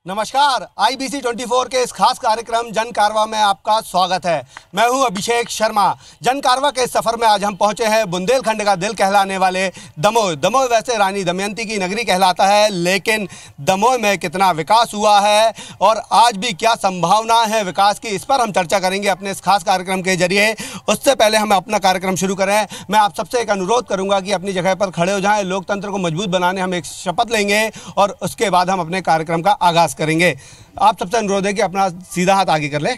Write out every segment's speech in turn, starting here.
नमस्कार, IBC 24 के इस खास कार्यक्रम जन कारवां में आपका स्वागत है। मैं हूं अभिषेक शर्मा। जन कारवां के सफ़र में आज हम पहुंचे हैं बुंदेलखंड का दिल कहलाने वाले दमोह। दमोह वैसे रानी दमयंती की नगरी कहलाता है, लेकिन दमोह में कितना विकास हुआ है और आज भी क्या संभावना है विकास की, इस पर हम चर्चा करेंगे अपने इस खास कार्यक्रम के जरिए। उससे पहले हम अपना कार्यक्रम शुरू करें, मैं आप सबसे एक अनुरोध करूँगा कि अपनी जगह पर खड़े हो जाएँ। लोकतंत्र को मजबूत बनाने हम एक शपथ लेंगे और उसके बाद हम अपने कार्यक्रम का आगाज़ करेंगे। आप सबसे अनुरोध है कि अपना सीधा हाथ आगे कर ले।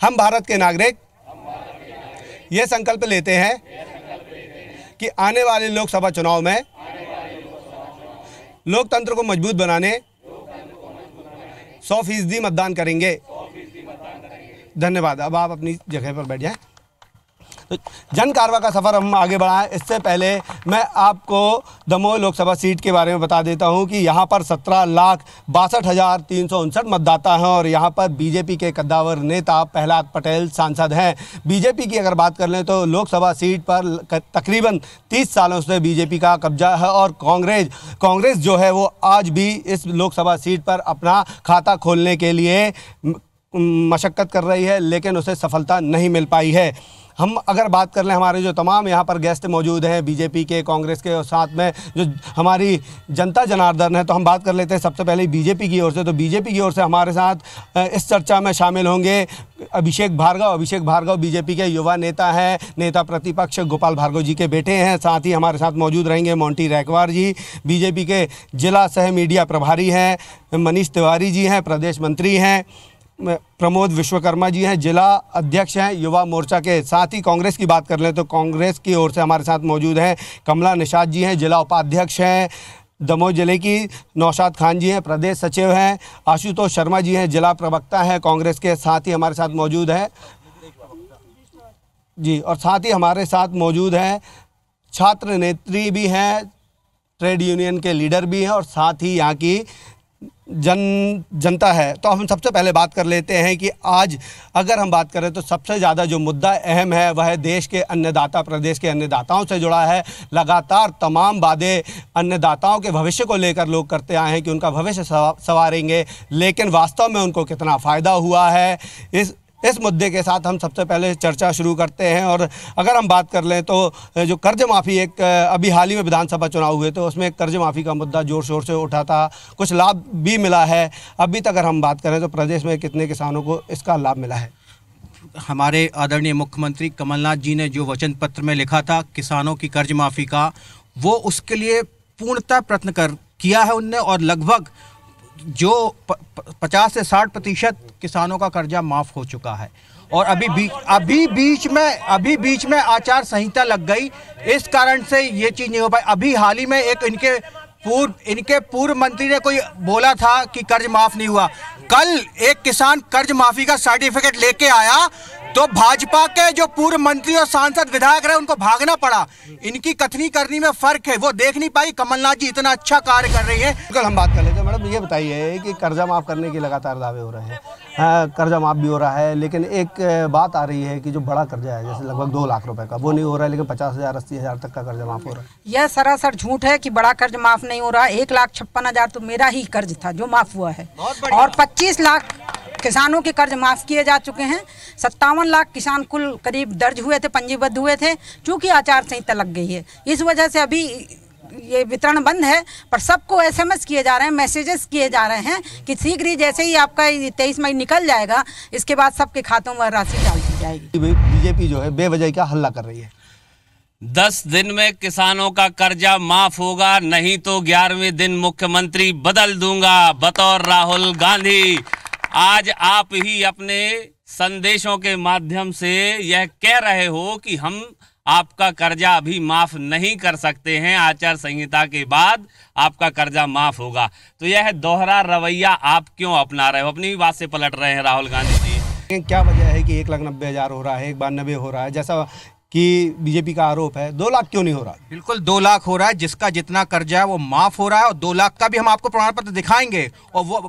हम भारत के नागरिक ये संकल्प लेते हैं कि आने वाले लोकसभा चुनाव में लोकतंत्र को मजबूत बनाने 100% मतदान करेंगे। धन्यवाद। अब आप अपनी जगह पर बैठ जाएं। तो जन कारवां का सफ़र हम आगे बढ़ाएं, इससे पहले मैं आपको दमोह लोकसभा सीट के बारे में बता देता हूं कि यहां पर 17,62,359 मतदाता हैं और यहां पर बीजेपी के कद्दावर नेता प्रहलाद पटेल सांसद हैं। बीजेपी की अगर बात कर लें तो लोकसभा सीट पर तकरीबन 30 सालों से बीजेपी का कब्जा है और कांग्रेस जो है वो आज भी इस लोकसभा सीट पर अपना खाता खोलने के लिए मशक्क़त कर रही है, लेकिन उसे सफलता नहीं मिल पाई है। हम अगर बात कर लें, हमारे जो तमाम यहाँ पर गेस्ट मौजूद हैं बीजेपी के, कांग्रेस के और साथ में जो हमारी जनता जनार्दन है, तो हम बात कर लेते हैं सबसे पहले बीजेपी की ओर से। तो बीजेपी की ओर से हमारे साथ इस चर्चा में शामिल होंगे अभिषेक भार्गव बीजेपी के युवा नेता हैं, नेता प्रतिपक्ष गोपाल भार्गव जी के बेटे हैं। साथ ही हमारे साथ मौजूद रहेंगे मोंटी रैकवार जी, बीजेपी के जिला सह मीडिया प्रभारी हैं। मनीष तिवारी जी हैं, प्रदेश मंत्री हैं। प्रमोद विश्वकर्मा जी हैं, जिला अध्यक्ष हैं युवा मोर्चा के। साथ ही कांग्रेस की बात कर लें तो कांग्रेस की ओर से हमारे साथ मौजूद हैं कमला निषाद जी हैं, जिला उपाध्यक्ष हैं। दमोह जिले की नौशाद खान जी हैं, प्रदेश सचिव हैं। आशुतोष शर्मा जी हैं, जिला प्रवक्ता हैं कांग्रेस के। साथ ही हमारे साथ मौजूद हैं जी, और साथ ही हमारे साथ मौजूद हैं छात्र नेत्री भी हैं, ट्रेड यूनियन के लीडर भी हैं और साथ ही यहाँ की जनता है। तो हम सबसे पहले बात कर लेते हैं कि आज अगर हम बात करें तो सबसे ज़्यादा जो मुद्दा अहम है वह देश के अन्नदाता, प्रदेश के अन्नदाताओं से जुड़ा है। लगातार तमाम वादे अन्नदाताओं के भविष्य को लेकर लोग करते आए हैं कि उनका भविष्य संवारेंगे, लेकिन वास्तव में उनको कितना फ़ायदा हुआ है, इस मुद्दे के साथ हम सबसे पहले चर्चा शुरू करते हैं। और अगर हम बात कर लें तो जो कर्ज माफ़ी, एक अभी हाल ही में विधानसभा चुनाव हुए तो उसमें कर्ज माफ़ी का मुद्दा ज़ोर शोर से उठा था, कुछ लाभ भी मिला है। अभी तक अगर हम बात करें तो प्रदेश में कितने किसानों को इसका लाभ मिला है? हमारे आदरणीय मुख्यमंत्री कमलनाथ जी ने जो वचन पत्र में लिखा था किसानों की कर्ज माफ़ी का, वो उसके लिए पूर्णतः प्रयत्न किया है उनने और लगभग जो 50 से 60% किसानों का कर्जा माफ़ हो चुका है। और अभी बीच में आचार संहिता लग गई, इस कारण से ये चीज़ नहीं हो पाई। अभी हाल ही में एक इनके पूर्व मंत्री ने कोई बोला था कि कर्ज माफ़ नहीं हुआ। कल एक किसान कर्ज माफ़ी का सर्टिफिकेट लेके आया तो भाजपा के जो पूर्व मंत्री और सांसद विधायक रहे उनको भागना पड़ा। इनकी कथनी करनी में फ़र्क है, वो देख नहीं पाई कमलनाथ जी इतना अच्छा कार्य कर रही है। कल हम बात कर लेते हैं। मैडम ये बताइए कि कर्जा माफ़ करने की लगातार दावे हो रहे हैं, हाँ कर्जा माफ़ भी हो रहा है, लेकिन एक बात आ रही है कि जो बड़ा कर्जा है जैसे लगभग 2 लाख रुपए का वो नहीं हो रहा है, लेकिन 50,000 80,000 तक का कर्जा माफ़ हो रहा है। यह सरासर झूठ है कि बड़ा कर्ज माफ़ नहीं हो रहा है। 1,56,000 तो मेरा ही कर्ज था जो माफ़ हुआ है और 25 लाख किसानों के कर्ज माफ़ किए जा चुके हैं। 57 लाख किसान कुल करीब दर्ज हुए थे, पंजीबद्ध हुए थे। चूँकि आचार संहिता लग गई है इस वजह से अभी ये वितरण बंद है, पर सबको SMS किए जा रहे हैं, मैसेजेस किए जा रहे हैं कि शीघ्र ही जैसे ही आपका 23 मई निकल जाएगा इसके बाद सबके खातों में राशि डाल दी जाएगी। बीजेपी जो है बेवजह क्या हल्ला कर रही है? 10 दिन में किसानों का कर्जा माफ होगा, नहीं तो 11वें दिन मुख्यमंत्री बदल दूंगा बतौर राहुल गांधी। आज आप ही अपने संदेशों के माध्यम से यह कह रहे हो कि हम आपका कर्जा अभी माफ नहीं कर सकते हैं, आचार संहिता के बाद आपका कर्जा माफ होगा। तो यह दोहरा रवैया आप क्यों अपना रहे हो? अपनी बात से पलट रहे हैं राहुल गांधी जी। क्या वजह है कि 1,90,000 हो रहा है, 1,92 हो रहा है, जैसा कि बीजेपी का आरोप है? 2 लाख क्यों नहीं हो रहा? बिल्कुल 2 लाख हो रहा है, जिसका जितना कर्जा है वो माफ हो रहा है और 2 लाख का भी हम आपको प्रमाण पत्र दिखाएंगे। और वो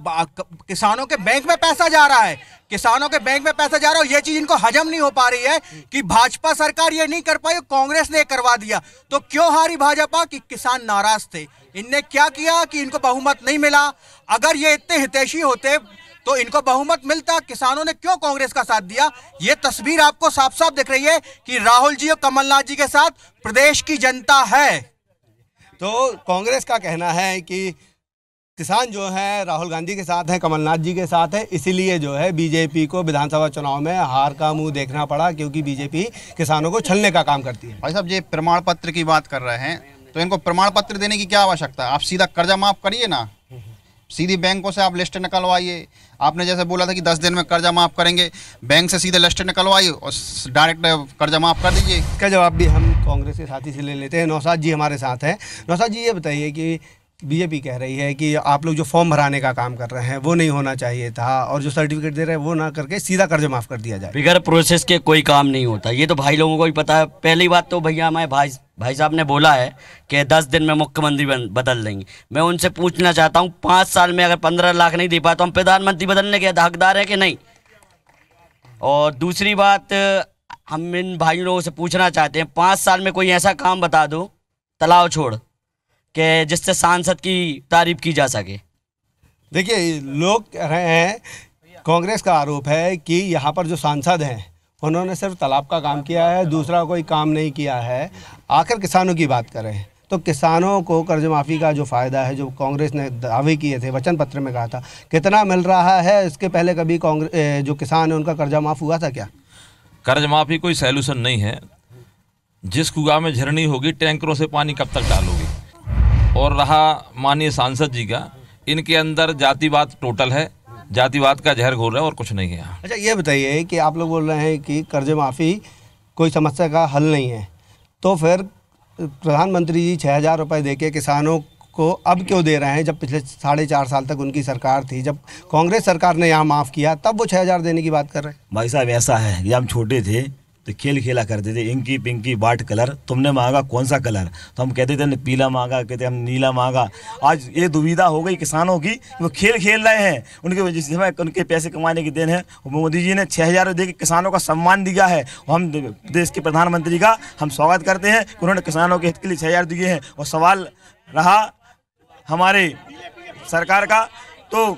किसानों के बैंक में पैसा जा रहा है, किसानों के बैंक में पैसा जा रहा है। ये चीज इनको हजम नहीं हो पा रही है कि भाजपा सरकार ये नहीं कर पाई, कांग्रेस ने करवा दिया। तो क्यों हारी भाजपा? कि किसान नाराज थे। इनने क्या किया कि इनको बहुमत नहीं मिला। अगर ये इतने हितैषी होते तो इनको बहुमत मिलता। किसानों ने क्यों कांग्रेस का साथ दिया? ये तस्वीर आपको साफ साफ दिख रही है कि राहुल जी और कमलनाथ जी के साथ प्रदेश की जनता है। तो कांग्रेस का कहना है कि किसान जो है राहुल गांधी के साथ है, कमलनाथ जी के साथ है, इसीलिए जो है बीजेपी को विधानसभा चुनाव में हार का मुंह देखना पड़ा, क्योंकि बीजेपी किसानों को छलने का काम करती है। भाई साहब, ये प्रमाण पत्र की बात कर रहे हैं तो इनको प्रमाण पत्र देने की क्या आवश्यकता है? आप सीधा कर्जा माफ करिए ना, सीधी बैंकों से आप लिस्ट निकलवाइए। आपने जैसे बोला था कि 10 दिन में कर्जा माफ करेंगे, बैंक से सीधे लिस्ट निकलवाइए और डायरेक्ट कर्जा माफ कर दीजिए। इसका जवाब भी हम कांग्रेस के साथी से ले लेते हैं। नौशाद जी हमारे साथ हैं। नौशाद जी, ये बताइए कि बीजेपी कह रही है कि आप लोग जो फॉर्म भराने का काम कर रहे हैं वो नहीं होना चाहिए था, और जो सर्टिफिकेट दे रहे हैं वो ना करके सीधा कर्ज माफ़ कर दिया जाए। बिगैर प्रोसेस के कोई काम नहीं होता, ये तो भाई लोगों को भी पता है। पहली बात तो भैया हमारे भाई साहब ने बोला है कि 10 दिन में मुख्यमंत्री बदल देंगे। मैं उनसे पूछना चाहता हूँ, 5 साल में अगर 15 लाख नहीं दे पाए तो हम प्रधानमंत्री बदलने के हकदार हैं कि नहीं? और दूसरी बात, हम इन भाई लोगों से पूछना चाहते हैं, 5 साल में कोई ऐसा काम बता दो तालाब छोड़ के जिससे सांसद की तारीफ की जा सके। देखिए, लोग कह रहे हैं, कांग्रेस का आरोप है कि यहाँ पर जो सांसद हैं उन्होंने सिर्फ तालाब का काम किया है, दूसरा कोई काम नहीं किया है। आखिर किसानों की बात करें तो किसानों को कर्ज माफ़ी का जो फ़ायदा है, जो कांग्रेस ने दावे किए थे, वचन पत्र में कहा था, कितना मिल रहा है? इसके पहले कभी कांग्रेस जो किसान है उनका कर्जा माफ़ हुआ था क्या? कर्ज माफ़ी कोई सैल्यूशन नहीं है। जिस कुआं में झरनी होगी, टैंकरों से पानी कब तक डालोगे? और रहा माननीय सांसद जी का, इनके अंदर जातिवाद टोटल है, जातिवाद का जहर घोल रहा है और कुछ नहीं है। अच्छा, ये बताइए कि आप लोग बोल रहे हैं कि कर्ज माफ़ी कोई समस्या का हल नहीं है, तो फिर प्रधानमंत्री जी 6,000 रुपये दे के किसानों को अब क्यों दे रहे हैं, जब पिछले 4.5 साल तक उनकी सरकार थी, जब कांग्रेस सरकार ने यहाँ माफ़ किया तब वो 6,000 देने की बात कर रहे हैं? भाई साहब, ऐसा है कि हम छोटे थे तो खेल खेला करते थे, इंकी पिंकी वाट कलर, तुमने मांगा कौन सा कलर, तो हम कहते थे पीला मांगा, कहते हम नीला मांगा। आज ये दुविधा हो गई किसानों की, वो खेल खेल रहे हैं। उनके जिस समय उनके पैसे कमाने की देन है, मोदी जी ने 6,000 दे के किसानों का सम्मान दिया है। हम देश के प्रधानमंत्री का हम स्वागत करते हैं कि उन्होंने किसानों के हित के लिए 6,000 दिए हैं। और सवाल रहा हमारे सरकार का, तो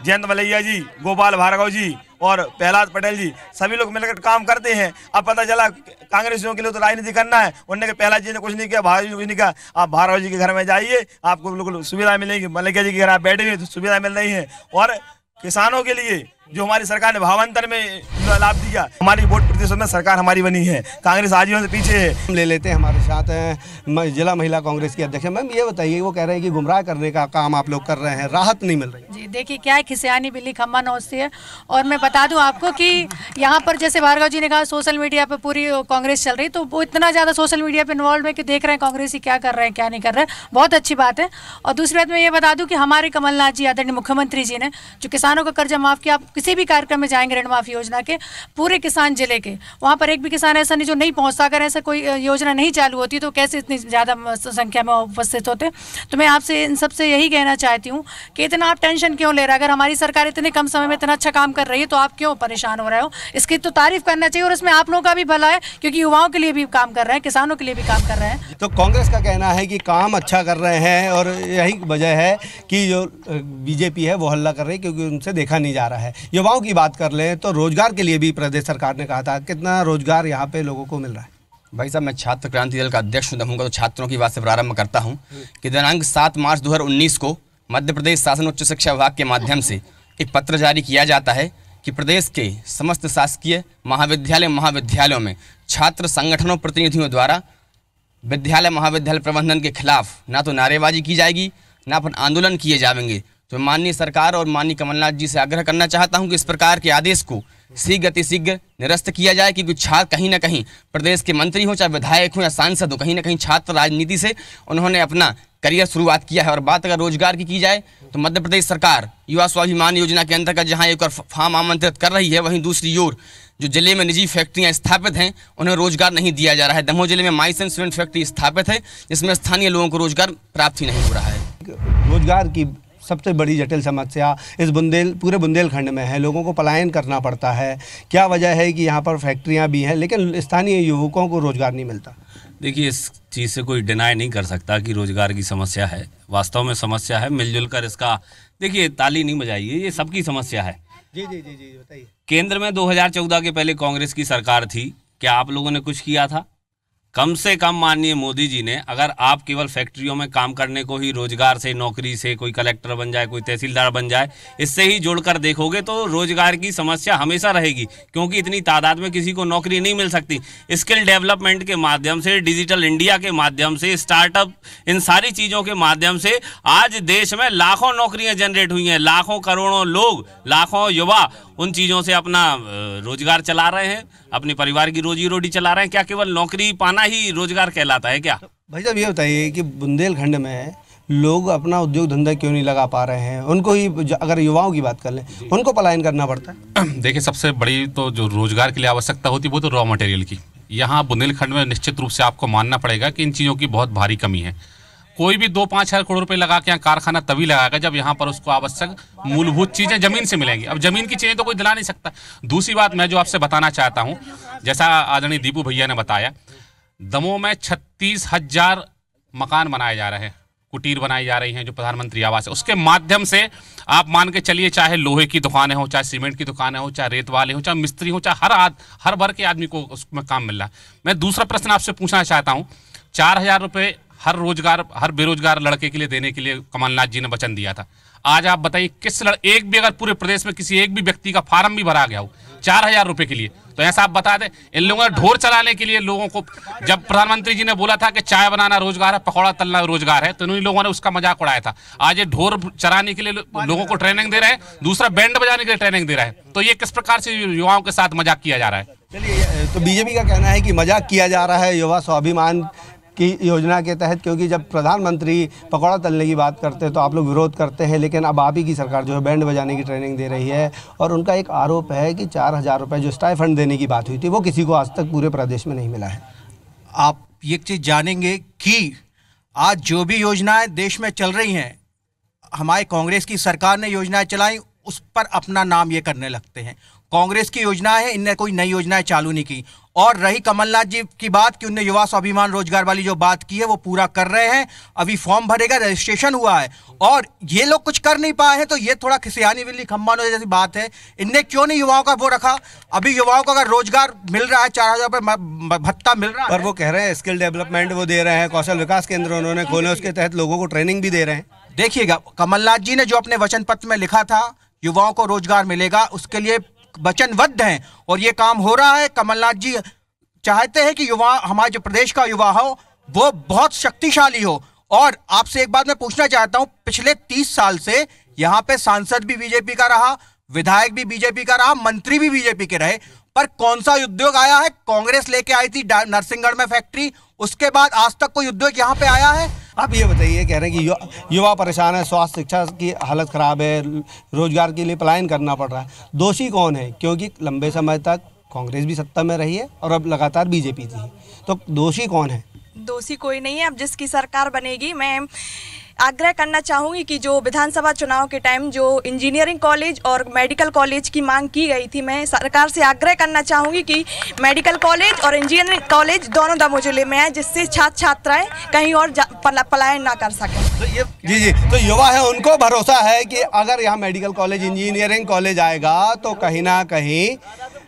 जयंत मलैया जी, गोपाल भार्गव जी और प्रहलाद पटेल जी सभी लोग मिलकर काम करते हैं। अब पता चला कांग्रेसियों के लिए तो राजनीति करना है, उन्होंने प्रहलाद जी ने कुछ नहीं किया, भार्गव जी ने कुछ नहीं किया। आप भार्गव जी के घर में जाइए, आपको बिल्कुल सुविधा मिलेगी। मलैया जी के घर आप बैठे हुए तो सुविधा मिल रही है। और किसानों के लिए जो हमारी सरकार ने भावांतर में लाभ दिया, हमारी वोट प्रतिशत में सरकार हमारी बनी है, कांग्रेस आजीवन से पीछे है। हम ले लेते हैं, हमारे साथ हैं जिला महिला कांग्रेस की अध्यक्ष। मैम, ये बताइए, वो कह रहे हैं कि गुमराह करने का काम आप लोग कर रहे हैं, राहत नहीं मिल रही। जी देखिए, क्या है, खिसियानी बिल्ली खम्मा नोचती है। और मैं बता दूं आपको कि यहाँ पर जैसे भार्गव जी ने कहा सोशल मीडिया पर पूरी कांग्रेस चल रही, तो वो इतना ज़्यादा सोशल मीडिया पर इन्वॉल्व है कि देख रहे हैं कांग्रेस ही क्या कर रहे हैं क्या नहीं कर रहे हैं, बहुत अच्छी बात है। और दूसरी बात मैं ये बता दूँ कि हमारे कमलनाथ जी, आदरणीय मुख्यमंत्री जी ने जो किसानों का कर्जा माफ़ किया, आप किसी भी कार्यक्रम में जाएंगे ऋण माफी योजना के, पूरे किसान जिले के, वहाँ पर एक भी किसान ऐसा नहीं जो नहीं पहुँचता। अगर ऐसा कोई योजना नहीं चालू होती तो कैसे इतनी ज़्यादा संख्या में उपस्थित होते। तो मैं आपसे इन सबसे यही कहना चाहती हूँ कि इतना आप टेंशन क्यों ले रहे हैं? अगर हमारी सरकार इतने कम समय में इतना अच्छा काम कर रही है तो आप क्यों परेशान हो रहे हो? इसकी तो तारीफ करना चाहिए, और इसमें आप लोगों का भी भला है, क्योंकि युवाओं के लिए भी काम कर रहे हैं, किसानों के लिए भी काम कर रहे हैं। तो कांग्रेस का कहना है कि काम अच्छा कर रहे हैं, और यही वजह है कि जो बीजेपी है वो हल्ला कर रही है, क्योंकि उनसे देखा नहीं जा रहा है। युवाओं की बात कर लें तो रोजगार के लिए भी प्रदेश सरकार ने कहा था, कितना रोजगार यहाँ पे लोगों को मिल रहा है? भाई साहब, मैं छात्र क्रांति दल का अध्यक्ष हूँ, तो छात्रों की बात से प्रारंभ करता हूँ कि दिनांक 7 मार्च 2019 को मध्य प्रदेश शासन उच्च शिक्षा विभाग के माध्यम से एक पत्र जारी किया जाता है कि प्रदेश के समस्त शासकीय महाविद्यालयों में छात्र संगठनों प्रतिनिधियों द्वारा विद्यालय महाविद्यालय प्रबंधन के खिलाफ ना तो नारेबाजी की जाएगी, ना फिर आंदोलन किए जाएंगे। तो माननीय सरकार और माननीय कमलनाथ जी से आग्रह करना चाहता हूं कि इस प्रकार के आदेश को शीघ्र निरस्त किया जाए, क्योंकि छात्र कहीं ना कहीं प्रदेश के मंत्री हो, चाहे विधायक हो या सांसद हो, कहीं ना कहीं छात्र राजनीति से उन्होंने अपना करियर शुरुआत किया है। और बात अगर रोजगार की जाए तो मध्य प्रदेश सरकार युवा स्वाभिमान योजना के अंतर्गत जहाँ एक और फार्म आमंत्रित कर रही है, वहीं दूसरी ओर जो जिले में निजी फैक्ट्रियां स्थापित हैं उन्हें रोजगार नहीं दिया जा रहा है। दमोह जिले में माइसन सीमेंट फैक्ट्री स्थापित है, जिसमें स्थानीय लोगों को रोजगार प्राप्त ही नहीं हो रहा है। रोजगार की सबसे बड़ी जटिल समस्या इस पूरे बुंदेलखंड में है, लोगों को पलायन करना पड़ता है। क्या वजह है कि यहाँ पर फैक्ट्रियाँ भी हैं लेकिन स्थानीय युवकों को रोजगार नहीं मिलता? देखिए, इस चीज़ से कोई डिनाई नहीं कर सकता कि रोजगार की समस्या है, वास्तव में समस्या है। मिलजुल कर इसका, देखिए, ताली नहीं बजाइए, ये सबकी समस्या है। जी जी जी जी बताइए। केंद्र में 2014 के पहले कांग्रेस की सरकार थी, क्या आप लोगों ने कुछ किया था? कम से कम माननीय मोदी जी ने, अगर आप केवल फैक्ट्रियों में काम करने को ही रोजगार से, नौकरी से कोई कलेक्टर बन जाए, कोई तहसीलदार बन जाए, इससे ही जोड़कर देखोगे तो रोजगार की समस्या हमेशा रहेगी, क्योंकि इतनी तादाद में किसी को नौकरी नहीं मिल सकती। स्किल डेवलपमेंट के माध्यम से, डिजिटल इंडिया के माध्यम से, स्टार्टअप, इन सारी चीज़ों के माध्यम से आज देश में लाखों नौकरियां जनरेट हुई हैं। लाखों करोड़ों लोग, लाखों युवा उन चीज़ों से अपना रोजगार चला रहे हैं, अपने परिवार की रोजी रोटी चला रहे हैं। क्या केवल नौकरी पाना ही रोजगार कहलाता है क्या? भाई साहब, ये बताइए कि बुंदेलखंड में लोग अपना उद्योग धंधा क्यों नहीं लगा पा रहे हैं? उनको ही, अगर युवाओं की बात कर लें, उनको पलायन करना पड़ता है। देखिए, सबसे बड़ी तो जो रोजगार के लिए आवश्यकता होती है वो तो रॉ मटेरियल की। यहाँ बुंदेलखंड में निश्चित रूप से आपको मानना पड़ेगा कि इन चीज़ों की बहुत भारी कमी है। कोई भी 2-5 हज़ार करोड़ रुपए लगा के यहाँ कारखाना तभी लगाएगा जब यहाँ पर उसको आवश्यक मूलभूत चीज़ें ज़मीन से मिलेंगी। अब ज़मीन की चीज़ें तो कोई दिला नहीं सकता। दूसरी बात मैं जो आपसे बताना चाहता हूँ, जैसा आदरणीय दीपू भैया ने बताया, दमोह में 36,000 मकान बनाए जा रहे हैं, कुटीर बनाई जा रही हैं जो प्रधानमंत्री आवास है, उसके माध्यम से आप मान के चलिए, चाहे लोहे की दुकानें हो, चाहे सीमेंट की दुकानें हो, चाहे रेत वाले हो, चाहे मिस्त्री हो, चाहे हर वर्ग के आदमी को उसमें काम मिल रहा है। मैं दूसरा प्रश्न आपसे पूछना चाहता हूँ, 4,000 रुपये हर बेरोजगार लड़के के लिए देने के लिए कमलनाथ जी ने वचन दिया था। आज आप बताइए, एक भी अगर पूरे प्रदेश में किसी एक भी व्यक्ति का फार्म भी भरा गया हो 4,000 रुपये के लिए, तो ऐसा आप बता दें, इन लोगों ने ढोर चलाने के लिए लोगों को, जब प्रधानमंत्री जी ने बोला था कि चाय बनाना रोजगार है, पकौड़ा तलना रोजगार है, तो इन लोगों ने उसका मजाक उड़ाया था। आज ये ढोर चराने के लिए लोगों को ट्रेनिंग दे रहे हैं, दूसरा बैंड बजाने के लिए ट्रेनिंग दे रहा है। तो ये किस प्रकार से युवाओं के साथ मजाक किया जा रहा है? चलिए, तो बीजेपी का कहना है कि मजाक किया जा रहा है युवा स्वाभिमान की योजना के तहत, क्योंकि जब प्रधानमंत्री पकौड़ा तलने की बात करते हैं तो आप लोग विरोध करते हैं, लेकिन अब आप ही की सरकार जो है बैंड बजाने की ट्रेनिंग दे रही है। और उनका एक आरोप है कि 4,000 रुपये जो स्टाइफंड देने की बात हुई थी, वो किसी को आज तक पूरे प्रदेश में नहीं मिला है। आप ये चीज़ जानेंगे कि आज जो भी योजनाएं देश में चल रही हैं, हमारे कांग्रेस की सरकार ने योजनाएं चलाई, उस पर अपना नाम ये करने लगते हैं। कांग्रेस की योजनाएं है, इनने कोई नई योजनाएं चालू नहीं की। और रही कमलनाथ जी की बात कि उनने युवा स्वाभिमान रोजगार वाली जो बात की है वो पूरा कर रहे हैं। अभी फॉर्म भरेगा, रजिस्ट्रेशन हुआ है, और ये लोग कुछ कर नहीं पाए हैं, तो ये थोड़ा खिसियानी बिल्ली खम्मा जैसी बात है। इनने क्यों नहीं युवाओं का वो रखा? अभी युवाओं को अगर रोजगार मिल रहा है, 4,000 रुपये भत्ता मिल रहा है, पर वो कह रहे हैं स्किल डेवलपमेंट वो दे रहे हैं, कौशल विकास केंद्र उन्होंने खोले, उसके तहत लोगों को ट्रेनिंग भी दे रहे हैं। देखिएगा, कमलनाथ जी ने जो अपने वचन पत्र में लिखा था युवाओं को रोजगार मिलेगा, उसके लिए वचनबद्ध हैं और ये काम हो रहा है। कमलनाथ जी चाहते हैं कि युवा, हमारे जो प्रदेश का युवा हो वो बहुत शक्तिशाली हो। और आपसे एक बात मैं पूछना चाहता हूं, पिछले 30 साल से यहाँ पे सांसद भी बीजेपी का रहा, विधायक भी बीजेपी का रहा, मंत्री भी बीजेपी के रहे, पर कौन सा उद्योग आया है? कांग्रेस लेके आई थी नरसिंहगढ़ में फैक्ट्री, उसके बाद आज तक कोई उद्योग यहाँ पे आया है? आप ये बताइए, कह रहे हैं कि युवा परेशान है, स्वास्थ्य शिक्षा की हालत खराब है, रोजगार के लिए पलायन करना पड़ रहा है। दोषी कौन है? क्योंकि लंबे समय तक कांग्रेस भी सत्ता में रही है और अब लगातार बीजेपी थी, तो दोषी कौन है? दोषी कोई नहीं है। अब जिसकी सरकार बनेगी, मैं आग्रह करना चाहूँगी कि जो विधानसभा चुनाव के टाइम जो इंजीनियरिंग कॉलेज और मेडिकल कॉलेज की मांग की गई थी, मैं सरकार से आग्रह करना चाहूँगी कि मेडिकल कॉलेज और इंजीनियरिंग कॉलेज दोनों दमोह जिले में है, जिससे छात्र छात्राएं कहीं और पलायन ना कर सकें। तो जी, तो युवा है, उनको भरोसा है कि अगर यहाँ मेडिकल कॉलेज, इंजीनियरिंग कॉलेज आएगा तो कहीं ना कहीं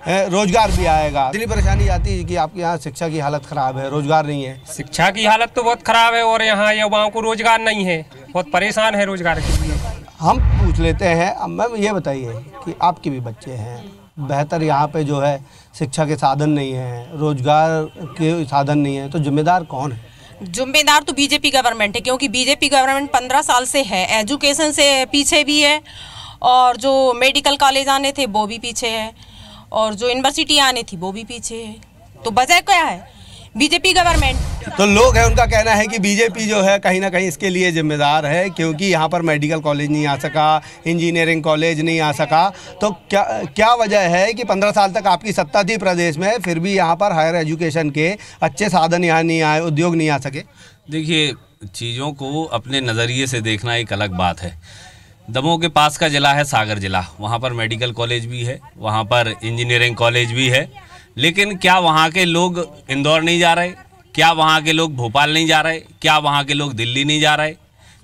रोजगार भी आएगा। इतनी परेशानी आती है कि आपके यहाँ शिक्षा की हालत खराब है, रोजगार नहीं है। शिक्षा की हालत तो बहुत खराब है और यहाँ युवाओं को रोजगार नहीं है, बहुत परेशान है रोजगार के लिए। हम पूछ लेते हैं, अब मैम ये बताइए कि आपके भी बच्चे हैं, बेहतर यहाँ पे जो है शिक्षा के साधन नहीं है, रोजगार के साधन नहीं है, तो जिम्मेदार कौन है? जिम्मेदार तो बीजेपी गवर्नमेंट है, क्योंकि बीजेपी गवर्नमेंट 15 साल से है, एजुकेशन से पीछे भी है, और जो मेडिकल कॉलेज आने थे वो भी पीछे है, और जो यूनिवर्सिटी आनी थी वो भी पीछे है। तो वजह क्या है? BJP government. तो लोग हैं, उनका कहना है कि बीजेपी जो है कहीं ना कहीं इसके लिए जिम्मेदार है, क्योंकि यहाँ पर मेडिकल कॉलेज नहीं आ सका, इंजीनियरिंग कॉलेज नहीं आ सका। तो क्या वजह है कि 15 साल तक आपकी सत्ता थी प्रदेश में, फिर भी यहाँ पर हायर एजुकेशन के अच्छे साधन यहाँ नहीं आए, उद्योग नहीं आ सके? देखिए, चीज़ों को अपने नज़रिए से देखना एक अलग बात है। दमोह के पास का ज़िला है सागर ज़िला, वहाँ पर मेडिकल कॉलेज भी है, वहाँ पर इंजीनियरिंग कॉलेज भी है, लेकिन क्या वहाँ के लोग इंदौर नहीं जा रहे? क्या वहाँ के लोग भोपाल नहीं जा रहे? क्या वहाँ के लोग दिल्ली नहीं जा रहे?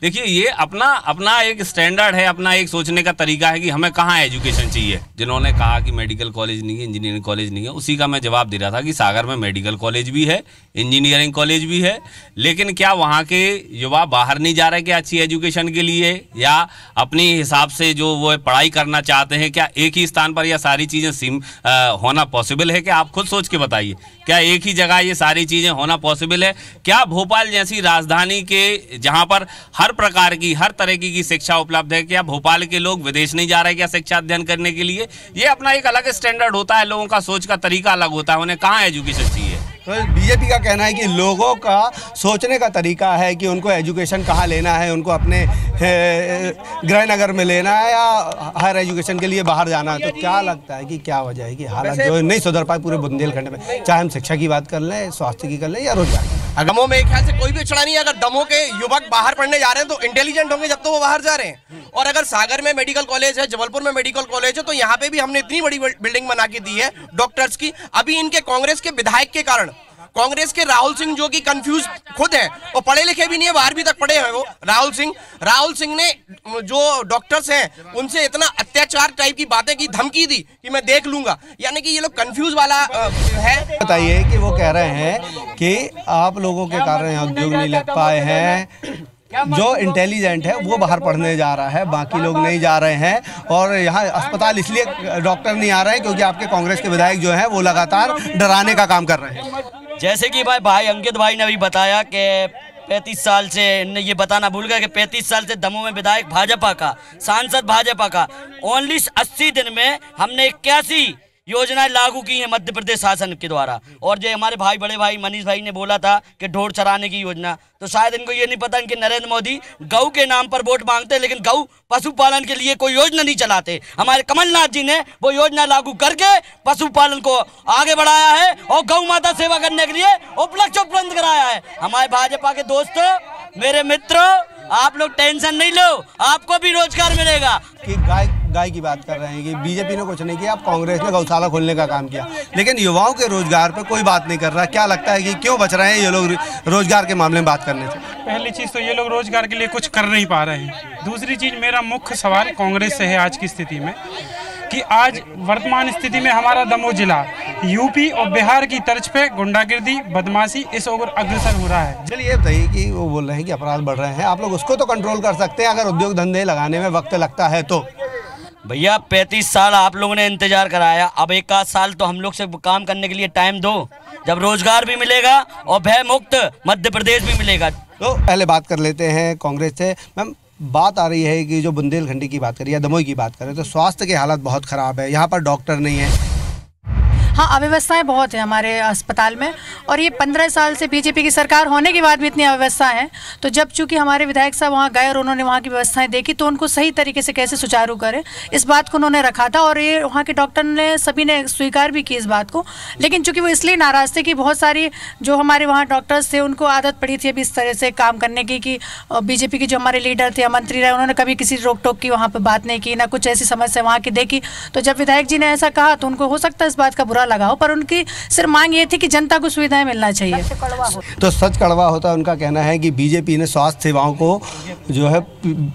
देखिए, ये अपना एक स्टैंडर्ड है, अपना एक सोचने का तरीका है कि हमें कहाँ एजुकेशन चाहिए। जिन्होंने कहा कि मेडिकल कॉलेज नहीं है, इंजीनियरिंग कॉलेज नहीं है, उसी का मैं जवाब दे रहा था कि सागर में मेडिकल कॉलेज भी है, इंजीनियरिंग कॉलेज भी है, लेकिन क्या वहाँ के युवा बाहर नहीं जा रहे क्या अच्छी एजुकेशन के लिए, या अपने हिसाब से जो वो पढ़ाई करना चाहते हैं, क्या एक ही स्थान पर यह सारी चीज़ें होना पॉसिबल है? क्या आप खुद सोच के बताइए, क्या एक ही जगह ये सारी चीज़ें होना पॉसिबल है? क्या भोपाल जैसी राजधानी के जहाँ पर हर प्रकार की, हर तरीके की शिक्षा उपलब्ध है, क्या भोपाल के लोग विदेश नहीं जा रहे क्या शिक्षा अध्ययन करने के लिए? ये अपना एक अलग स्टैंडर्ड होता है, लोगों का सोच का तरीका अलग होता है, उन्हें कहाँ एजुकेशन चाहिए। तो बीजेपी का कहना है कि लोगों का सोचने का तरीका है कि उनको एजुकेशन कहाँ लेना है, उनको अपने गृहनगर में लेना है या हायर एजुकेशन के लिए बाहर जाना है। तो क्या लगता है कि क्या वजह है कि हालात जो नहीं सुधर पाए पूरे बुंदेलखंड में, चाहे हम शिक्षा की बात कर लें, स्वास्थ्य की कर लें या रोजगार? दमोह में एक ख्याल से कोई भी अड़चना नहीं है। अगर दमोह के युवक बाहर पढ़ने जा रहे हैं तो इंटेलिजेंट होंगे जब तो वो बाहर जा रहे हैं। और अगर सागर में मेडिकल कॉलेज है, जबलपुर में मेडिकल कॉलेज है, तो यहाँ पे भी हमने इतनी बड़ी बिल्डिंग बना के दी है डॉक्टर्स की। अभी इनके कांग्रेस के विधायक के कारण, कांग्रेस के राहुल सिंह जो कि कंफ्यूज खुद हैं, वो पढ़े लिखे भी नहीं है, 12वीं तक पढ़े हैं वो राहुल सिंह ने जो डॉक्टर्स हैं उनसे इतना अत्याचार टाइप की बातें की, धमकी दी कि मैं देख लूंगा। यानी कि ये लोग कंफ्यूज वाला है। बताइए कि वो कह रहे हैं कि आप लोगों के कारण यहाँ उद्योग नहीं लग पाए हैं, जो इंटेलिजेंट है वो बाहर पढ़ने जा रहा है, बाकी लोग नहीं जा रहे हैं। और यहाँ अस्पताल इसलिए डॉक्टर नहीं आ रहे हैं क्योंकि आपके कांग्रेस के विधायक जो हैं वो लगातार डराने का काम कर रहे हैं। जैसे कि भाई अंकित भाई ने अभी बताया कि 35 साल से, ये बताना भूल गया कि 35 साल से दमोह में विधायक भाजपा का, सांसद भाजपा का, ओनली 80 दिन में हमने 81 योजनाएं लागू की हैं मध्य प्रदेश शासन के द्वारा। और जो हमारे भाई, बड़े भाई मनीष भाई ने बोला था कि ढोर चराने की योजना, तो शायद इनको ये नहीं पता कि नरेंद्र मोदी गऊ के नाम पर वोट मांगते हैं, लेकिन गऊ पशुपालन के लिए कोई योजना नहीं चलाते। हमारे कमलनाथ जी ने वो योजना लागू करके पशुपालन को आगे बढ़ाया है और गौ माता सेवा करने के लिए उपलक्ष्य उपलब्ध कराया है। हमारे भाजपा के दोस्तों, मेरे मित्रों, आप लोग टेंशन नहीं लो, आपको भी रोजगार मिलेगा। कि गाय की बात कर रहे हैं कि बीजेपी ने कुछ नहीं किया, अब कांग्रेस ने गौशाला खोलने का काम किया, लेकिन युवाओं के रोजगार पर कोई बात नहीं कर रहा। क्या लगता है कि क्यों बच रहे हैं ये लोग रोजगार के मामले में बात करने से? पहली चीज़ तो ये लोग रोजगार के लिए कुछ कर नहीं पा रहे हैं। दूसरी चीज़, मेरा मुख्य सवाल कांग्रेस से है आज की स्थिति में कि आज वर्तमान स्थिति में हमारा दमोह जिला यूपी और बिहार की तर्ज पे गुंडागिर्दी, बदमाशी इस ओर अग्रसर हो रहा है। चलिए बताइए कि वो बोल रहे हैं कि अपराध बढ़ रहे हैं, आप लोग उसको तो कंट्रोल कर सकते हैं अगर उद्योग धंधे लगाने में वक्त लगता है तो। भैया 35 साल आप लोगों ने इंतजार कराया, अब 1 साल तो हम लोग से काम करने के लिए टाइम दो, जब रोजगार भी मिलेगा और भय मुक्त मध्य प्रदेश भी मिलेगा। तो पहले बात कर लेते हैं कांग्रेस से। मैम, बात आ रही है कि जो बुंदेलखंडी की बात करें या दमोह की बात करें तो स्वास्थ्य के हालात बहुत ख़राब है, यहाँ पर डॉक्टर नहीं है। हाँ, अव्यवस्थाएं बहुत हैं हमारे अस्पताल में, और ये 15 साल से बीजेपी की सरकार होने के बाद भी इतनी अव्यवस्था है। तो जब चूंकि हमारे विधायक साहब वहाँ गए और उन्होंने वहाँ की व्यवस्थाएं देखी, तो उनको सही तरीके से कैसे सुचारू करें इस बात को उन्होंने रखा था, और ये वहाँ के डॉक्टर ने सभी ने स्वीकार भी की इस बात को। लेकिन चूंकि वो इसलिए नाराज थे कि बहुत सारी जो हमारे वहाँ डॉक्टर्स थे उनको आदत पड़ी थी अभी इस तरह से काम करने की कि बीजेपी के जो हमारे लीडर थे या मंत्री रहे, उन्होंने कभी किसी रोक टोक की वहाँ पर बात नहीं की, ना कुछ ऐसी समस्या वहाँ की देखी। तो जब विधायक जी ने ऐसा कहा तो उनको हो सकता है इस बात का बुरा लगा हो, पर उनकी सिर्फ मांग ये थी कि जनता को सुविधाएं मिलना चाहिए। तो सच कड़वा होता है। उनका कहना है कि बीजेपी ने स्वास्थ्य सेवाओं को जो है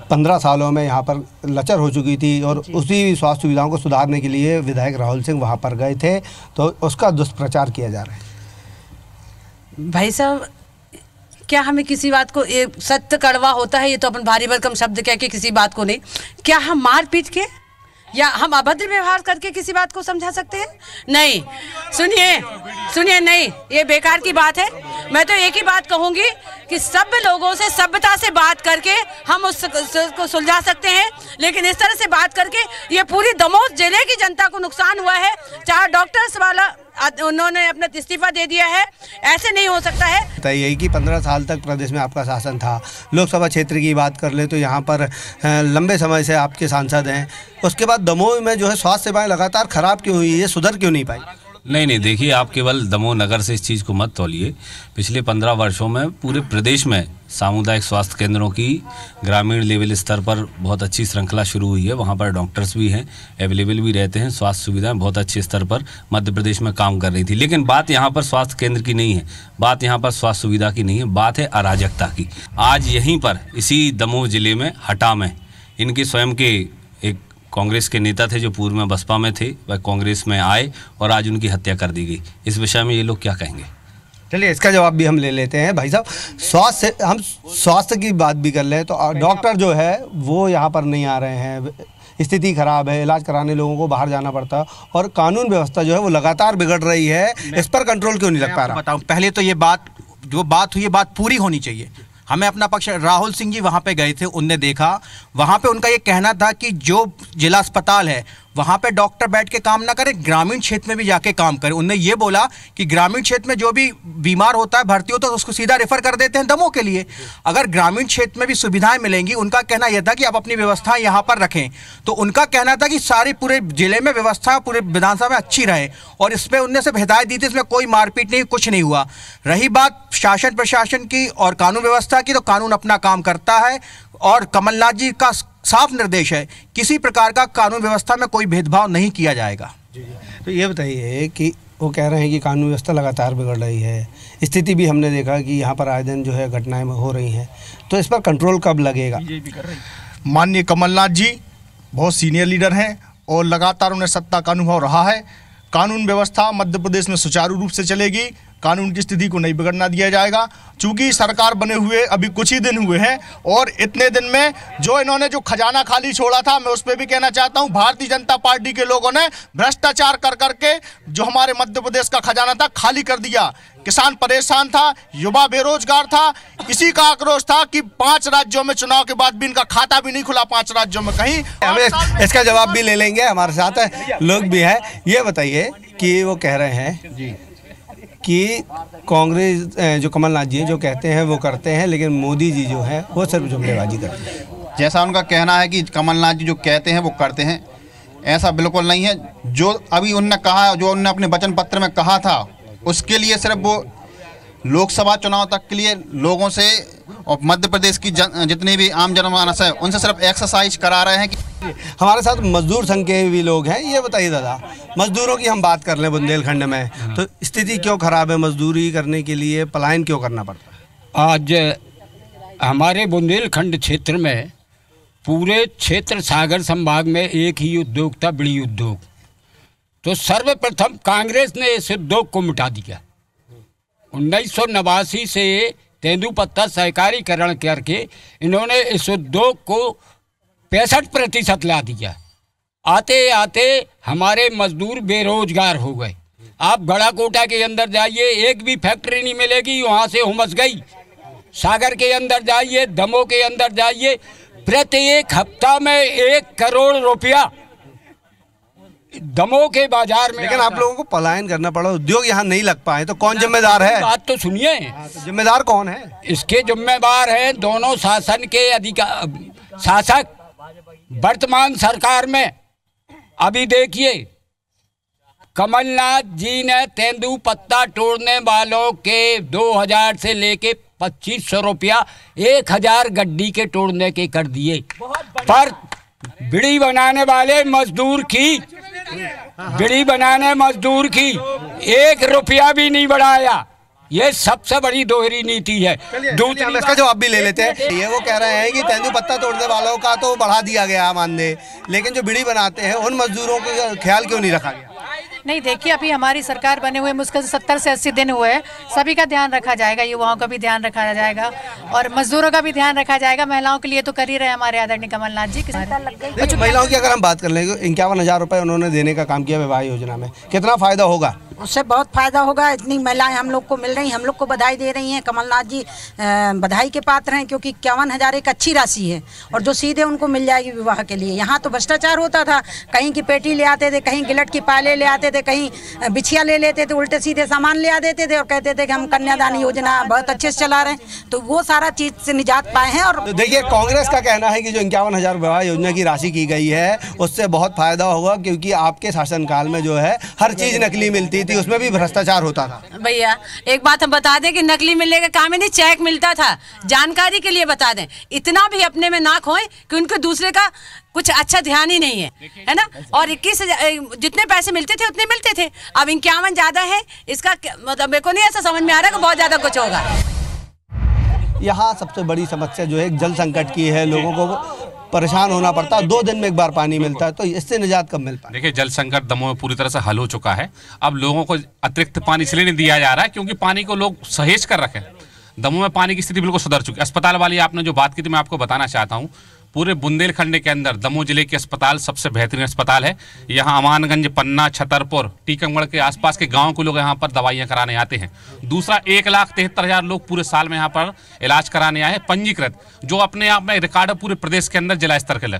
15 सालों में यहाँ पर लचर हो चुकी थी, और उसी स्वास्थ्य सुविधाओं को सुधारने के लिए विधायक राहुल सिंह वहाँ पर गए थे, तो उसका दुष्प्रचार किया जा रहा है। भाई साहब, क्या हमें किसी बात को सत्य कड़वा होता है, ये तो अपन भारी भरकम शब्द कह के किसी बात को नहीं, क्या हम मार पीट के या हम अभद्र व्यवहार करके किसी बात को समझा सकते हैं? नहीं, सुनिए, नहीं, ये बेकार की बात है। मैं तो एक ही बात कहूँगी कि सब लोगों से सभ्यता से बात करके हम उसको सुलझा सकते हैं, लेकिन इस तरह से बात करके ये पूरी दमोह जिले की जनता को नुकसान हुआ है। चाहे डॉक्टर्स वाला उन्होंने अपना इस्तीफा दे दिया है, ऐसे नहीं हो सकता है। यही कि 15 साल तक प्रदेश में आपका शासन था। लोकसभा क्षेत्र की बात कर ले तो यहाँ पर लंबे समय से आपके सांसद हैं, उसके बाद दमोह में जो है स्वास्थ्य सेवाएं लगातार खराब क्यों हुई, ये सुधर क्यों नहीं पाई? नहीं, देखिए, आप केवल दमोह नगर से इस चीज़ को मत तौलिए। पिछले 15 वर्षों में पूरे प्रदेश में सामुदायिक स्वास्थ्य केंद्रों की ग्रामीण लेवल स्तर पर बहुत अच्छी श्रृंखला शुरू हुई है। वहाँ पर डॉक्टर्स भी हैं, अवेलेबल भी रहते हैं, स्वास्थ्य सुविधाएं बहुत अच्छे स्तर पर मध्य प्रदेश में काम कर रही थी। लेकिन बात यहाँ पर स्वास्थ्य केंद्र की नहीं है, बात यहाँ पर स्वास्थ्य सुविधा की नहीं है, बात है अराजकता की। आज यहीं पर इसी दमोह जिले में हटा में इनके स्वयं के एक कांग्रेस के नेता थे जो पूर्व में बसपा में थे, वह कांग्रेस में आए और आज उनकी हत्या कर दी गई। इस विषय में ये लोग क्या कहेंगे? चलिए इसका जवाब भी हम ले लेते हैं। भाई साहब, हम स्वास्थ्य की बात भी कर लें तो डॉक्टर जो है वो यहाँ पर नहीं आ रहे हैं, स्थिति खराब है, इलाज कराने लोगों को बाहर जाना पड़ता है और कानून व्यवस्था जो है वो लगातार बिगड़ रही है। इस पर कंट्रोल क्यों नहीं लग पा रहा? बताऊं, पहले तो ये बात हुई, ये बात पूरी होनी चाहिए। हमें अपना पक्ष, राहुल सिंह जी वहाँ पे गए थे, उनने देखा, वहाँ पे उनका ये कहना था कि जो जिला अस्पताल है वहाँ पे डॉक्टर बैठ के काम ना करें, ग्रामीण क्षेत्र में भी जाके काम करें। उनने ये बोला कि ग्रामीण क्षेत्र में जो भी बीमार होता है, भर्ती होता है, तो उसको सीधा रेफर कर देते हैं दमोह के लिए। अगर ग्रामीण क्षेत्र में भी सुविधाएं मिलेंगी, उनका कहना यह था कि आप अपनी व्यवस्थाएं यहाँ पर रखें। तो उनका कहना था कि सारी पूरे जिले में व्यवस्था पूरे विधानसभा में अच्छी रहे और इसमें उनने सिर्फ हिदायत दी थी, इसमें कोई मारपीट नहीं, कुछ नहीं हुआ। रही बात शासन प्रशासन की और कानून व्यवस्था की, तो कानून अपना काम करता है और कमलनाथ जी का साफ निर्देश है, किसी प्रकार का कानून व्यवस्था में कोई भेदभाव नहीं किया जाएगा। तो ये बताइए कि वो कह रहे हैं कि कानून व्यवस्था लगातार बिगड़ रही है, स्थिति भी हमने देखा कि यहाँ पर आए दिन जो है घटनाएं हो रही हैं, तो इस पर कंट्रोल कब लगेगा? माननीय कमलनाथ जी बहुत सीनियर लीडर हैं और लगातार उन्हें सत्ता का अनुभव रहा है। कानून व्यवस्था मध्य प्रदेश में सुचारू रूप से चलेगी, कानून की स्थिति को नहीं बिगड़ना दिया जाएगा। चूंकि सरकार बने हुए अभी कुछ ही दिन हुए हैं और इतने दिन में जो इन्होंने जो खजाना खाली छोड़ा था, मैं उस पर भी कहना चाहता हूं, भारतीय जनता पार्टी के लोगों ने भ्रष्टाचार कर करके जो हमारे मध्य प्रदेश का खजाना था खाली कर दिया। किसान परेशान था, युवा बेरोजगार था, इसी का आक्रोश था कि 5 राज्यों में चुनाव के बाद भी इनका खाता भी नहीं खुला, 5 राज्यों में कहीं। हमें इसका जवाब भी ले लेंगे, हमारे साथ लोग भी हैं। ये बताइए कि वो कह रहे हैं जी कि कांग्रेस जो कमलनाथ जी जो कहते हैं वो करते हैं, लेकिन मोदी जी जो है वो सिर्फ जुमलेबाजी करते हैं। जैसा उनका कहना है कि कमलनाथ जी जो कहते हैं वो करते हैं, ऐसा बिल्कुल नहीं है। जो अभी उनने कहा, जो उनने अपने वचन पत्र में कहा था, उसके लिए सिर्फ वो लोकसभा चुनाव तक के लिए लोगों से और मध्य प्रदेश की जितनी भी आम जनमानस है उनसे सिर्फ एक्सरसाइज करा रहे हैं। कि हमारे साथ मजदूर संघ के भी लोग हैं। ये बताइए दादा, मजदूरों की हम बात कर लें बुंदेलखंड में, तो स्थिति क्यों खराब है? मजदूरी करने के लिए पलायन क्यों करना पड़ता है? आज हमारे बुंदेलखंड क्षेत्र में, पूरे क्षेत्र सागर संभाग में एक ही उद्योग था, बीड़ी उद्योग। तो सर्वप्रथम कांग्रेस ने इस उद्योग को मिटा दिया। 1989 से तेंदुपत्ता सहकारीकरण करके इन्होंने इस उद्योग को 65% ला दिया। आते आते हमारे मजदूर बेरोजगार हो गए। आप गढ़ाकोटा के अंदर जाइए, एक भी फैक्ट्री नहीं मिलेगी, वहाँ से हुमस गई। सागर के अंदर जाइए, दमोह के अंदर जाइए, प्रत्येक हफ्ता में 1 करोड़ रुपया दमोह के बाजार में। लेकिन आप लोगों को पलायन करना पड़ा, उद्योग यहाँ नहीं लग पाए, तो कौन जिम्मेदार है? बात तो सुनिए, जिम्मेदार कौन है? इसके जिम्मेदार हैं दोनों शासन के शासक वर्तमान सरकार में। अभी देखिए, कमलनाथ जी ने तेंदुपत्ता तोड़ने वालों के 2000 से लेके 2500 रुपया 1000 गड्डी के तोड़ने के कर दिए, पर बीड़ी बनाने वाले मजदूर की, बीड़ी बनाने मजदूर की 1 रुपया भी नहीं बढ़ाया। ये सबसे बड़ी दोहरी नीति है। हम इसका जवाब भी ले लेते हैं। ये वो कह रहे हैं कि तेंदुपत्ता तोड़ने वालों का तो बढ़ा दिया गया मानदेय, लेकिन जो बीड़ी बनाते हैं उन मजदूरों का ख्याल क्यों नहीं रखा गया? नहीं, देखिए, अभी हमारी सरकार बने हुए मुश्किल 70 से 80 दिन हुए हैं। सभी का ध्यान रखा जाएगा, युवाओं का भी ध्यान रखा जाएगा और मजदूरों का भी ध्यान रखा जाएगा। महिलाओं के लिए तो कर ही रहे हमारे आदरणीय कमलनाथ जी। महिलाओं की अगर हम बात कर लें, 51,000 रुपये उन्होंने देने का काम किया विवाह योजना में, कितना फायदा होगा? उससे बहुत फायदा होगा। इतनी महिलाएं हम लोग को मिल रही हैं, हम लोग को बधाई दे रही हैं। कमलनाथ जी बधाई के पात्र हैं, क्योंकि 51,000 एक अच्छी राशि है और जो सीधे उनको मिल जाएगी विवाह के लिए। यहाँ तो भ्रष्टाचार होता था, कहीं की पेटी ले आते थे, कहीं गिलट की पाले ले आते थे, कहीं बिछिया ले लेते थे, उल्टे सीधे सामान ले आ देते थे और कहते थे कि हम कन्यादान योजना बहुत अच्छे से चला रहे हैं। तो वो सारा चीज से निजात पाए हैं। और देखिए, कांग्रेस का कहना है कि जो 51,000 विवाह योजना की राशि की गई है उससे बहुत फायदा होगा, क्योंकि आपके शासनकाल में जो है हर चीज नकली मिलती थी। थी उसमें भी भ्रष्टाचार होता था। भैया एक बात हम बता दें कि नकली मिलने का काम ही नहीं, चेक मिलता था। जानकारी के लिए बता दें, इतना भी अपने में ना खोएं कि उनको दूसरे का कुछ अच्छा ध्यान ही नहीं है ना। और 21 जितने पैसे मिलते थे उतने मिलते थे, अब 51 ज्यादा है। इसका मतलब मेरे को नहीं ऐसा समझ में आ रहा कि बहुत ज्यादा कुछ होगा। यहाँ सबसे बड़ी समस्या जो है जल संकट की है, लोगों को परेशान होना पड़ता है, 2 दिन में एक बार पानी मिलता है, तो इससे निजात कब मिल पाए? देखिए, जल संकट दमोह में पूरी तरह से हल हो चुका है। अब लोगों को अतिरिक्त पानी इसलिए नहीं दिया जा रहा है क्योंकि पानी को लोग सहेज कर रखें। दमोह में पानी की स्थिति बिल्कुल सुधर चुकी है। अस्पताल वाली आपने जो बात की थी, मैं आपको बताना चाहता हूँ, पूरे बुंदेलखंड के अंदर दमोह जिले के अस्पताल सबसे बेहतरीन अस्पताल है। यहाँ अमानगंज, पन्ना, छतरपुर, टीकमगढ़ के आसपास के गांव के लोग यहाँ पर दवाइयाँ कराने आते हैं। दूसरा, 1,73,000 लोग पूरे साल में यहाँ पर इलाज कराने आए हैं पंजीकृत, जो अपने आप में रिकॉर्ड है पूरे प्रदेश के अंदर जिला स्तर के लिए।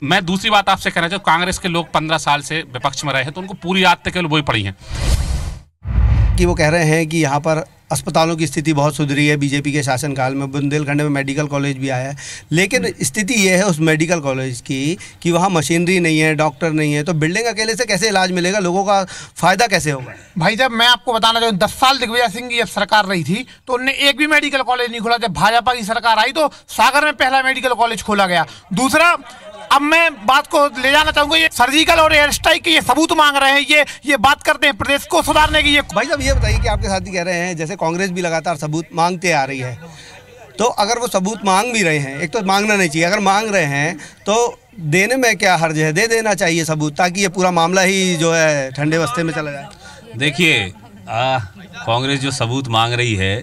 मैं दूसरी बात आपसे कहना चाहूँ, कांग्रेस के लोग 15 साल से विपक्ष में रहे हैं तो उनको पूरी आदतें केवल वही पड़ी हैं कि वो कह रहे हैं कि यहाँ पर अस्पतालों की स्थिति बहुत सुधरी है बीजेपी के शासनकाल में। बुंदेलखंड में मेडिकल कॉलेज भी आया है, लेकिन स्थिति ये है उस मेडिकल कॉलेज की कि वहाँ मशीनरी नहीं है, डॉक्टर नहीं है, तो बिल्डिंग अकेले से कैसे इलाज मिलेगा, लोगों का फायदा कैसे होगा? भाई जब मैं आपको बताना चाहूँ, 10 साल दिग्विजय सिंह की जब सरकार रही थी तो उन्होंने एक भी मेडिकल कॉलेज नहीं खोला। जब भाजपा की सरकार आई तो सागर में पहला मेडिकल कॉलेज खोला गया। दूसरा, अब मैं बात को ले जाना चाहूंगा, ये सर्जिकल और एयर स्ट्राइक के ये सबूत मांग रहे हैं, ये बात करते हैं प्रदेश को सुधारने की। ये भाई साहब ये बताइए कि आपके साथी कह रहे हैं जैसे कांग्रेस भी लगातार सबूत मांगते आ रही है, तो अगर वो सबूत मांग भी रहे हैं, एक तो मांगना नहीं चाहिए, अगर मांग रहे हैं तो देने में क्या हर्ज है? दे देना चाहिए सबूत, ताकि ये पूरा मामला ही जो है ठंडे बस्ते में चला जाए। देखिए, कांग्रेस जो सबूत मांग रही है,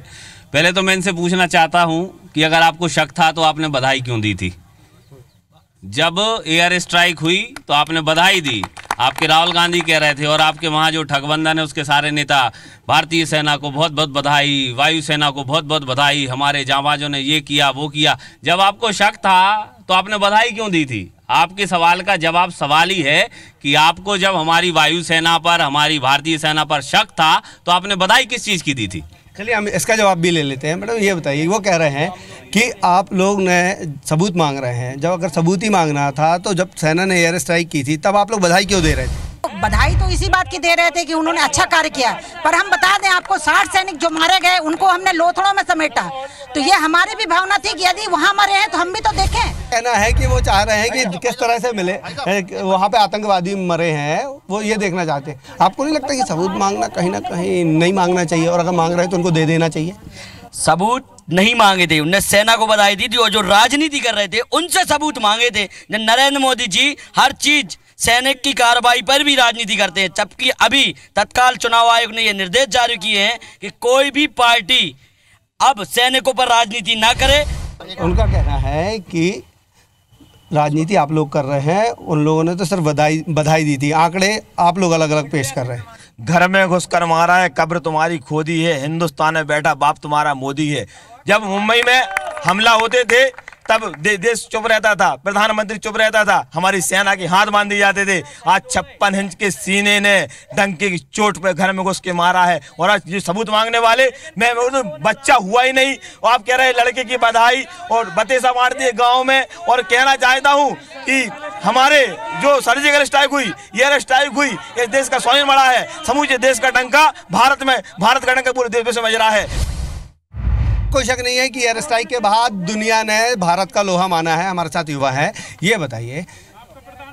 पहले तो मैं इनसे पूछना चाहता हूँ कि अगर आपको शक था तो आपने बधाई क्यों दी थी? जब एयर स्ट्राइक हुई तो आपने बधाई दी, आपके राहुल गांधी कह रहे थे, और आपके वहाँ जो ठगबंधन है उसके सारे नेता, भारतीय सेना को बहुत बहुत बधाई, वायुसेना को बहुत बहुत बधाई, हमारे जांबाजों ने ये किया वो किया। जब आपको शक था तो आपने बधाई क्यों दी थी? आपके सवाल का जवाब सवाल ही है कि आपको जब हमारी वायुसेना पर, हमारी भारतीय सेना पर शक था तो आपने बधाई किस चीज़ की दी थी? चलिए हम इसका जवाब भी ले लेते हैं। मैडम ये बताइए, वो कह रहे हैं कि आप लोग ने सबूत मांग रहे हैं, जब अगर सबूत ही मांगना था तो जब सेना ने एयर स्ट्राइक की थी तब आप लोग बधाई क्यों दे रहे थे? बधाई तो इसी बात की दे रहे थे कि उन्होंने अच्छा कार्य किया, पर हम बता दें आपको 60 सैनिक जो मारे गए उनको हमने लोथड़ों में समेटा, तो ये हमारी भी भावना थी कि यदि वहाँ मरे हैं तो हम भी तो देखें। कहना है कि वो चाह रहे हैं कि किस तरह से मिले, वहाँ पे आतंकवादी मरे हैं, वो ये देखना चाहते हैं। आपको नहीं लगता कि सबूत मांगना कहीं ना कहीं नहीं मांगना चाहिए, और अगर मांग रहे हैं तो उनको दे देना चाहिए? सबूत नहीं मांगे थे, उनने सेना को बधाई दी थी, और जो राजनीति कर रहे थे उनसे सबूत मांगे थे। नरेंद्र मोदी जी हर चीज सैनिक की कार्रवाई पर भी राजनीति करते हैं, जबकि अभी तत्काल चुनाव आयोग ने ये निर्देश जारी किए हैं कि कोई भी पार्टी अब सैनिकों पर राजनीति ना करे। उनका कहना है कि राजनीति आप लोग कर रहे हैं, उन लोगों ने तो सिर्फ बधाई दी थी, आंकड़े आप लोग अलग अलग पेश कर रहे हैं। घर में घुसकर मारा है, कब्र तुम्हारी खोदी है, हिंदुस्तान में बैठा बाप तुम्हारा मोदी है। जब मुंबई में हमला होते थे तब देश चुप रहता था, प्रधानमंत्री चुप रहता था, हमारी सेना के हाथ बांध दिए जाते थे। आज 56 इंच के सीने ने डंके की चोट पे घर में घुस के मारा है, और आज ये सबूत मांगने वाले, मैं तो बच्चा हुआ ही नहीं और आप कह रहे हैं लड़के की बधाई और बतेसा मार दिए गाँव में। और कहना चाहता हूँ कि हमारे जो सर्जिकल स्ट्राइक हुई, एयर स्ट्राइक हुई, इस देश का स्वाभिमान बढ़ा है, समूचे देश का डंका भारत का डंका पूरे देश में बज रहा है। कोई शक नहीं है कि एयर स्ट्राइक के बाद दुनिया ने भारत का लोहा माना है। हमारे साथ युवा है, ये बताइए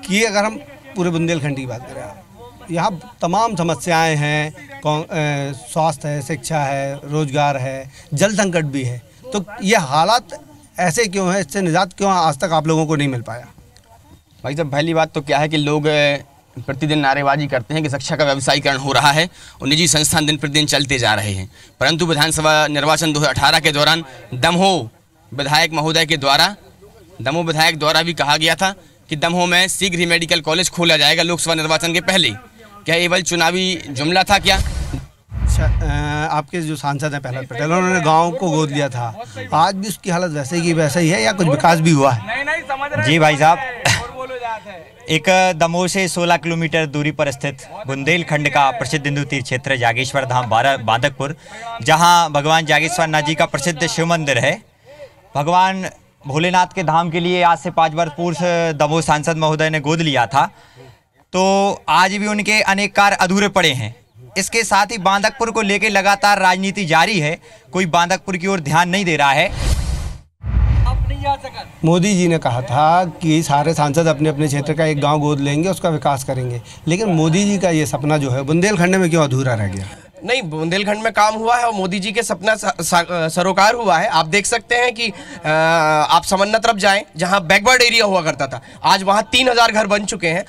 कि अगर हम पूरे बुंदेलखंड की बात करें, यहाँ तमाम समस्याएं हैं, स्वास्थ्य है, शिक्षा है, रोजगार है, जल संकट भी है, तो ये हालात ऐसे क्यों है? इससे निजात क्यों आज तक आप लोगों को नहीं मिल पाया? भाई साहब, पहली बात तो क्या है कि लोग प्रतिदिन नारेबाजी करते हैं कि शिक्षा का व्यवसायीकरण हो रहा है और निजी संस्थान दिन प्रतिदिन चलते जा रहे हैं, परंतु विधानसभा निर्वाचन 2018 के दौरान दमोह विधायक महोदय के द्वारा, दमोह विधायक द्वारा भी कहा गया था कि दमोह में शीघ्र ही मेडिकल कॉलेज खोला जाएगा लोकसभा निर्वाचन के पहले। क्या ये केवल चुनावी जुमला था क्या? आपके जो सांसद हैं प्रहलाद पटेल, उन्होंने गांव को गोद लिया था, आज भी उसकी हालत वैसे की वैसे ही है या कुछ विकास भी हुआ है? जी भाई साहब, एक दमोह से 16 किलोमीटर दूरी पर स्थित बुंदेलखंड का प्रसिद्ध हिंदू तीर्थ क्षेत्र जागेश्वर धाम बांदकपुर, जहां भगवान जागेश्वर नाथ जी का प्रसिद्ध शिव मंदिर है। भगवान भोलेनाथ के धाम के लिए आज से 5 वर्ष पूर्व दमोह सांसद महोदय ने गोद लिया था, तो आज भी उनके अनेक कार्य अधूरे पड़े हैं। इसके साथ ही बांदकपुर को लेकर लगातार राजनीति जारी है, कोई बांदकपुर की ओर ध्यान नहीं दे रहा है। मोदी जी ने कहा था कि सारे सांसद अपने अपने क्षेत्र का एक गांव गोद लेंगे, उसका विकास करेंगे, लेकिन मोदी जी का ये सपना जो है बुंदेलखंड में क्यों अधूरा रह गया? नहीं, बुंदेलखंड में काम हुआ है और मोदी जी के सपना सरोकार हुआ है। आप देख सकते हैं कि आप समन्ना तरफ जाएं जहां बैकवर्ड एरिया हुआ करता था, आज वहां 3000 घर बन चुके हैं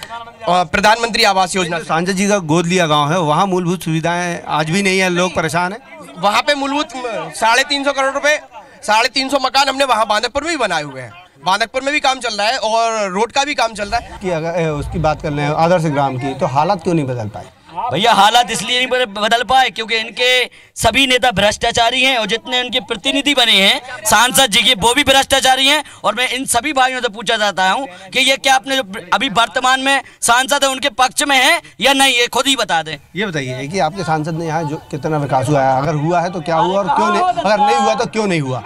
प्रधानमंत्री आवास योजना। सांसद जी का गोद लिया गांव है, वहां मूलभूत सुविधाएं आज भी नहीं है, लोग परेशान हैं। वहां पे मूलभूत 350 करोड़ रुपए, 350 मकान हमने वहां बांदकपुर में भी बनाए हुए हैं। बांदकपुर में भी काम चल रहा है और रोड का भी काम चल रहा है। कि अगर उसकी बात कर लें आदर्श ग्राम की, तो हालात क्यों नहीं बदल पाए? भैया हालात इसलिए नहीं बदल पाए क्योंकि इनके सभी नेता भ्रष्टाचारी हैं, और जितने उनके प्रतिनिधि बने हैं सांसद जी के, वो भी भ्रष्टाचारी हैं। और मैं इन सभी भाइयों से पूछा जाता हूं कि ये क्या अपने जो अभी वर्तमान में सांसद है उनके पक्ष में है या नहीं, ये खुद ही बता दें। ये बताइए कि आपके सांसद ने यहाँ जो कितना विकास हुआ है, अगर हुआ है तो क्या हुआ और क्यों नहीं, अगर नहीं हुआ तो क्यों नहीं हुआ?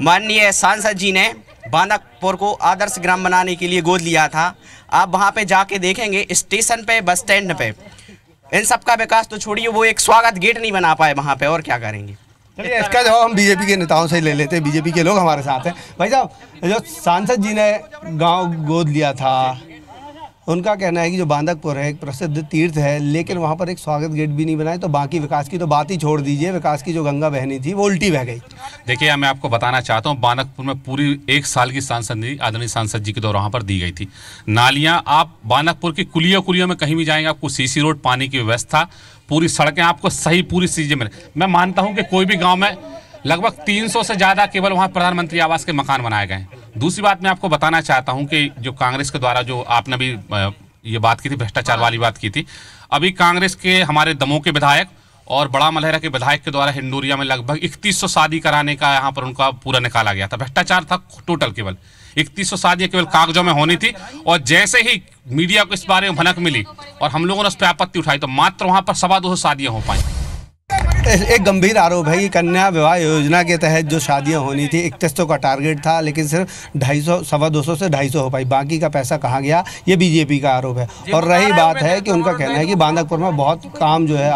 माननीय सांसद जी ने बांदकपुर को आदर्श ग्राम बनाने के लिए गोद लिया था। आप वहाँ पे जाके देखेंगे स्टेशन पे, बस स्टैंड पे, इन सब का विकास तो छोड़िए, वो एक स्वागत गेट नहीं बना पाए वहाँ पे, और क्या करेंगे? चलिए इसका जवाब हम बीजेपी के नेताओं से ही ले लेते हैं, बीजेपी के लोग हमारे साथ हैं। भाई साहब, जो सांसद जी ने गांव गोद लिया था, उनका कहना है कि जो बांदकपुर है एक प्रसिद्ध तीर्थ है, लेकिन वहाँ पर एक स्वागत गेट भी नहीं बनाए, तो बाकी विकास की तो बात ही छोड़ दीजिए, विकास की जो गंगा बहनी थी वो उल्टी बह गई। देखिए, मैं आपको बताना चाहता हूँ, बांदकपुर में पूरी 1 साल की सांसद आदरणीय सांसद जी के दौरान वहाँ पर दी गई थी। नालियाँ, आप बांदकपुर की कुलियों में कहीं भी जाएंगे आपको सीसी रोड, पानी की व्यवस्था, पूरी सड़कें आपको सही पूरी चीज़ें मिले। मैं मानता हूँ कि कोई भी गाँव में लगभग 300 से ज़्यादा केवल वहाँ प्रधानमंत्री आवास के मकान बनाए गए हैं। दूसरी बात मैं आपको बताना चाहता हूँ कि जो कांग्रेस के द्वारा जो आपने भी ये बात की थी, भ्रष्टाचार वाली बात की थी, अभी कांग्रेस के हमारे दमोह के विधायक और बड़ा मलहरा के विधायक के द्वारा हिंडोरिया में लगभग 3100 शादी कराने का यहाँ पर उनका पूरा निकाला गया था। भ्रष्टाचार था टोटल, केवल 3100 शादियाँ केवल कागजों में होनी थी, और जैसे ही मीडिया को इस बारे में भनक मिली और हम लोगों ने उस पर आपत्ति उठाई, तो मात्र वहाँ पर 250 शादियाँ हो पाई। एक गंभीर आरोप है कि कन्या विवाह योजना के तहत जो शादियां होनी थी 3100 का टारगेट था, लेकिन सिर्फ 250 से 250 हो पाई, बाकी का पैसा कहाँ गया, ये बीजेपी का आरोप है। और रही बात है कि उनका कहना है कि बांदकपुर में बहुत काम जो है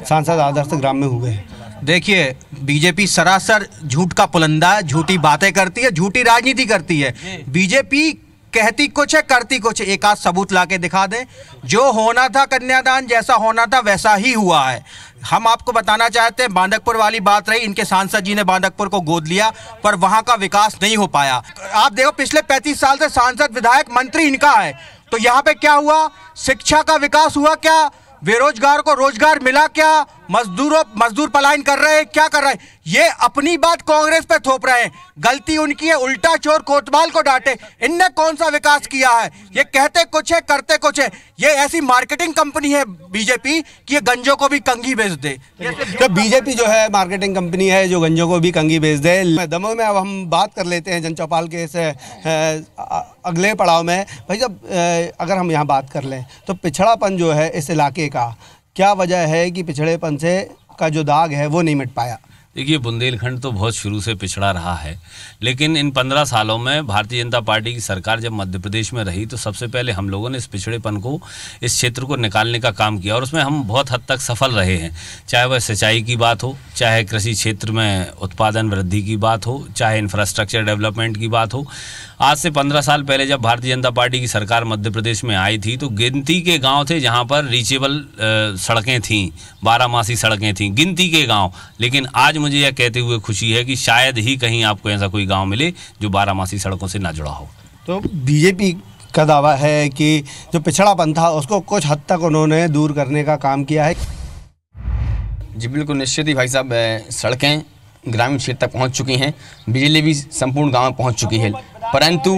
सांसद आदर्श ग्राम में हुए हैं। देखिए, बीजेपी सरासर झूठ का पुलंदा है, झूठी बातें करती है, झूठी राजनीति करती है। बीजेपी कहती कुछ है, करती कुछ है। एक आध सबूत लाके दिखा दें। जो होना था कन्यादान, जैसा होना था वैसा ही हुआ है। हम आपको बताना चाहते हैं, बांदकपुर वाली बात रही, इनके सांसद जी ने बांदकपुर को गोद लिया, पर वहां का विकास नहीं हो पाया। आप देखो, पिछले 35 साल से सांसद, विधायक, मंत्री इनका है, तो यहाँ पे क्या हुआ? शिक्षा का विकास हुआ क्या? बेरोजगार को रोजगार मिला क्या? मजदूर पलायन कर रहे हैं, क्या कर रहे हैं? ये अपनी बात कांग्रेस पे थोप रहे हैं। गलती उनकी है, उल्टा चोर कोतवाल को डांटे। इनने कौन सा विकास किया है? ये कहते कुछ है, करते कुछ है। ये ऐसी मार्केटिंग कंपनी है बीजेपी कि ये गंजों को भी कंघी बेच दे। तो बीजेपी जो है मार्केटिंग कंपनी है जो गंजों को भी कंघी बेच दे। दमोह में अब हम बात कर लेते हैं जनचौपाल के इस अगले पड़ाव में। भाई जब अगर हम यहाँ बात कर लें तो पिछड़ापन जो है इस इलाके का, क्या वजह है कि पिछड़ेपन से का जो दाग है वो नहीं मिट पाया? देखिए, बुंदेलखंड तो बहुत शुरू से पिछड़ा रहा है, लेकिन इन 15 सालों में भारतीय जनता पार्टी की सरकार जब मध्य प्रदेश में रही तो सबसे पहले हम लोगों ने इस पिछड़ेपन को, इस क्षेत्र को निकालने का काम किया, और उसमें हम बहुत हद तक सफल रहे हैं। चाहे वह सिंचाई की बात हो, चाहे कृषि क्षेत्र में उत्पादन वृद्धि की बात हो, चाहे इंफ्रास्ट्रक्चर डेवलपमेंट की बात हो। आज से 15 साल पहले जब भारतीय जनता पार्टी की सरकार मध्य प्रदेश में आई थी तो गिनती के गांव थे जहां पर रीचेबल सड़कें थीं, 12मासी सड़कें थीं, गिनती के गांव। लेकिन आज मुझे यह कहते हुए खुशी है कि शायद ही कहीं आपको ऐसा कोई गांव मिले जो 12मासी सड़कों से ना जुड़ा हो। तो बीजेपी का दावा है कि जो पिछड़ापन था उसको कुछ हद तक उन्होंने दूर करने का काम किया है। जी बिल्कुल, निश्चित ही भाई साहब, सड़कें ग्रामीण क्षेत्र तक पहुंच चुकी हैं, बिजली भी संपूर्ण गांव में पहुंच चुकी है, परंतु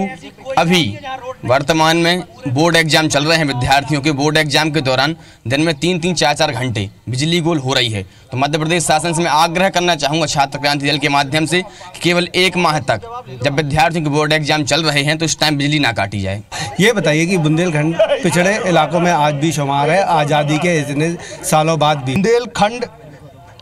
अभी वर्तमान में बोर्ड एग्जाम चल रहे हैं। विद्यार्थियों के बोर्ड एग्जाम के दौरान दिन में 3-3, 4-4 घंटे बिजली गोल हो रही है। तो मध्य प्रदेश शासन से मैं आग्रह करना चाहूँगा छात्र क्रांति दल के माध्यम से कि केवल 1 माह तक जब विद्यार्थियों के बोर्ड एग्जाम चल रहे हैं तो इस टाइम बिजली ना काटी जाए। ये बताइए कि बुंदेलखंड पिछड़े इलाकों में आज भी शुमार है, आज़ादी के इतने सालों बाद भी। बुंदेलखंड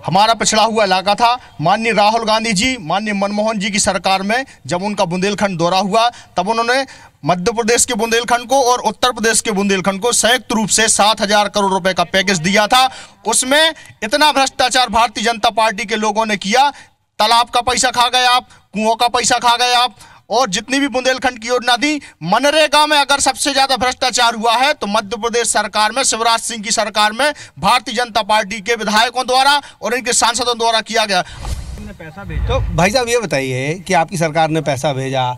हमारा पिछड़ा हुआ इलाका था। माननीय राहुल गांधी जी, माननीय मनमोहन जी की सरकार में जब उनका बुंदेलखंड दौरा हुआ तब उन्होंने मध्य प्रदेश के बुंदेलखंड को और उत्तर प्रदेश के बुंदेलखंड को संयुक्त रूप से 7,000 करोड़ रुपए का पैकेज दिया था। उसमें इतना भ्रष्टाचार भारतीय जनता पार्टी के लोगों ने किया। तालाब का पैसा खा गए आप, कुओं का पैसा खा गए आप, और जितनी भी बुंदेलखंड की योजना थी। मनरेगा में अगर सबसे ज्यादा भ्रष्टाचार हुआ है तो मध्य प्रदेश सरकार में, शिवराज सिंह की सरकार में, भारतीय जनता पार्टी के विधायकों द्वारा और इनके सांसदों द्वारा किया गया। तो भाई साहब ये बताइए कि आपकी सरकार ने पैसा भेजा,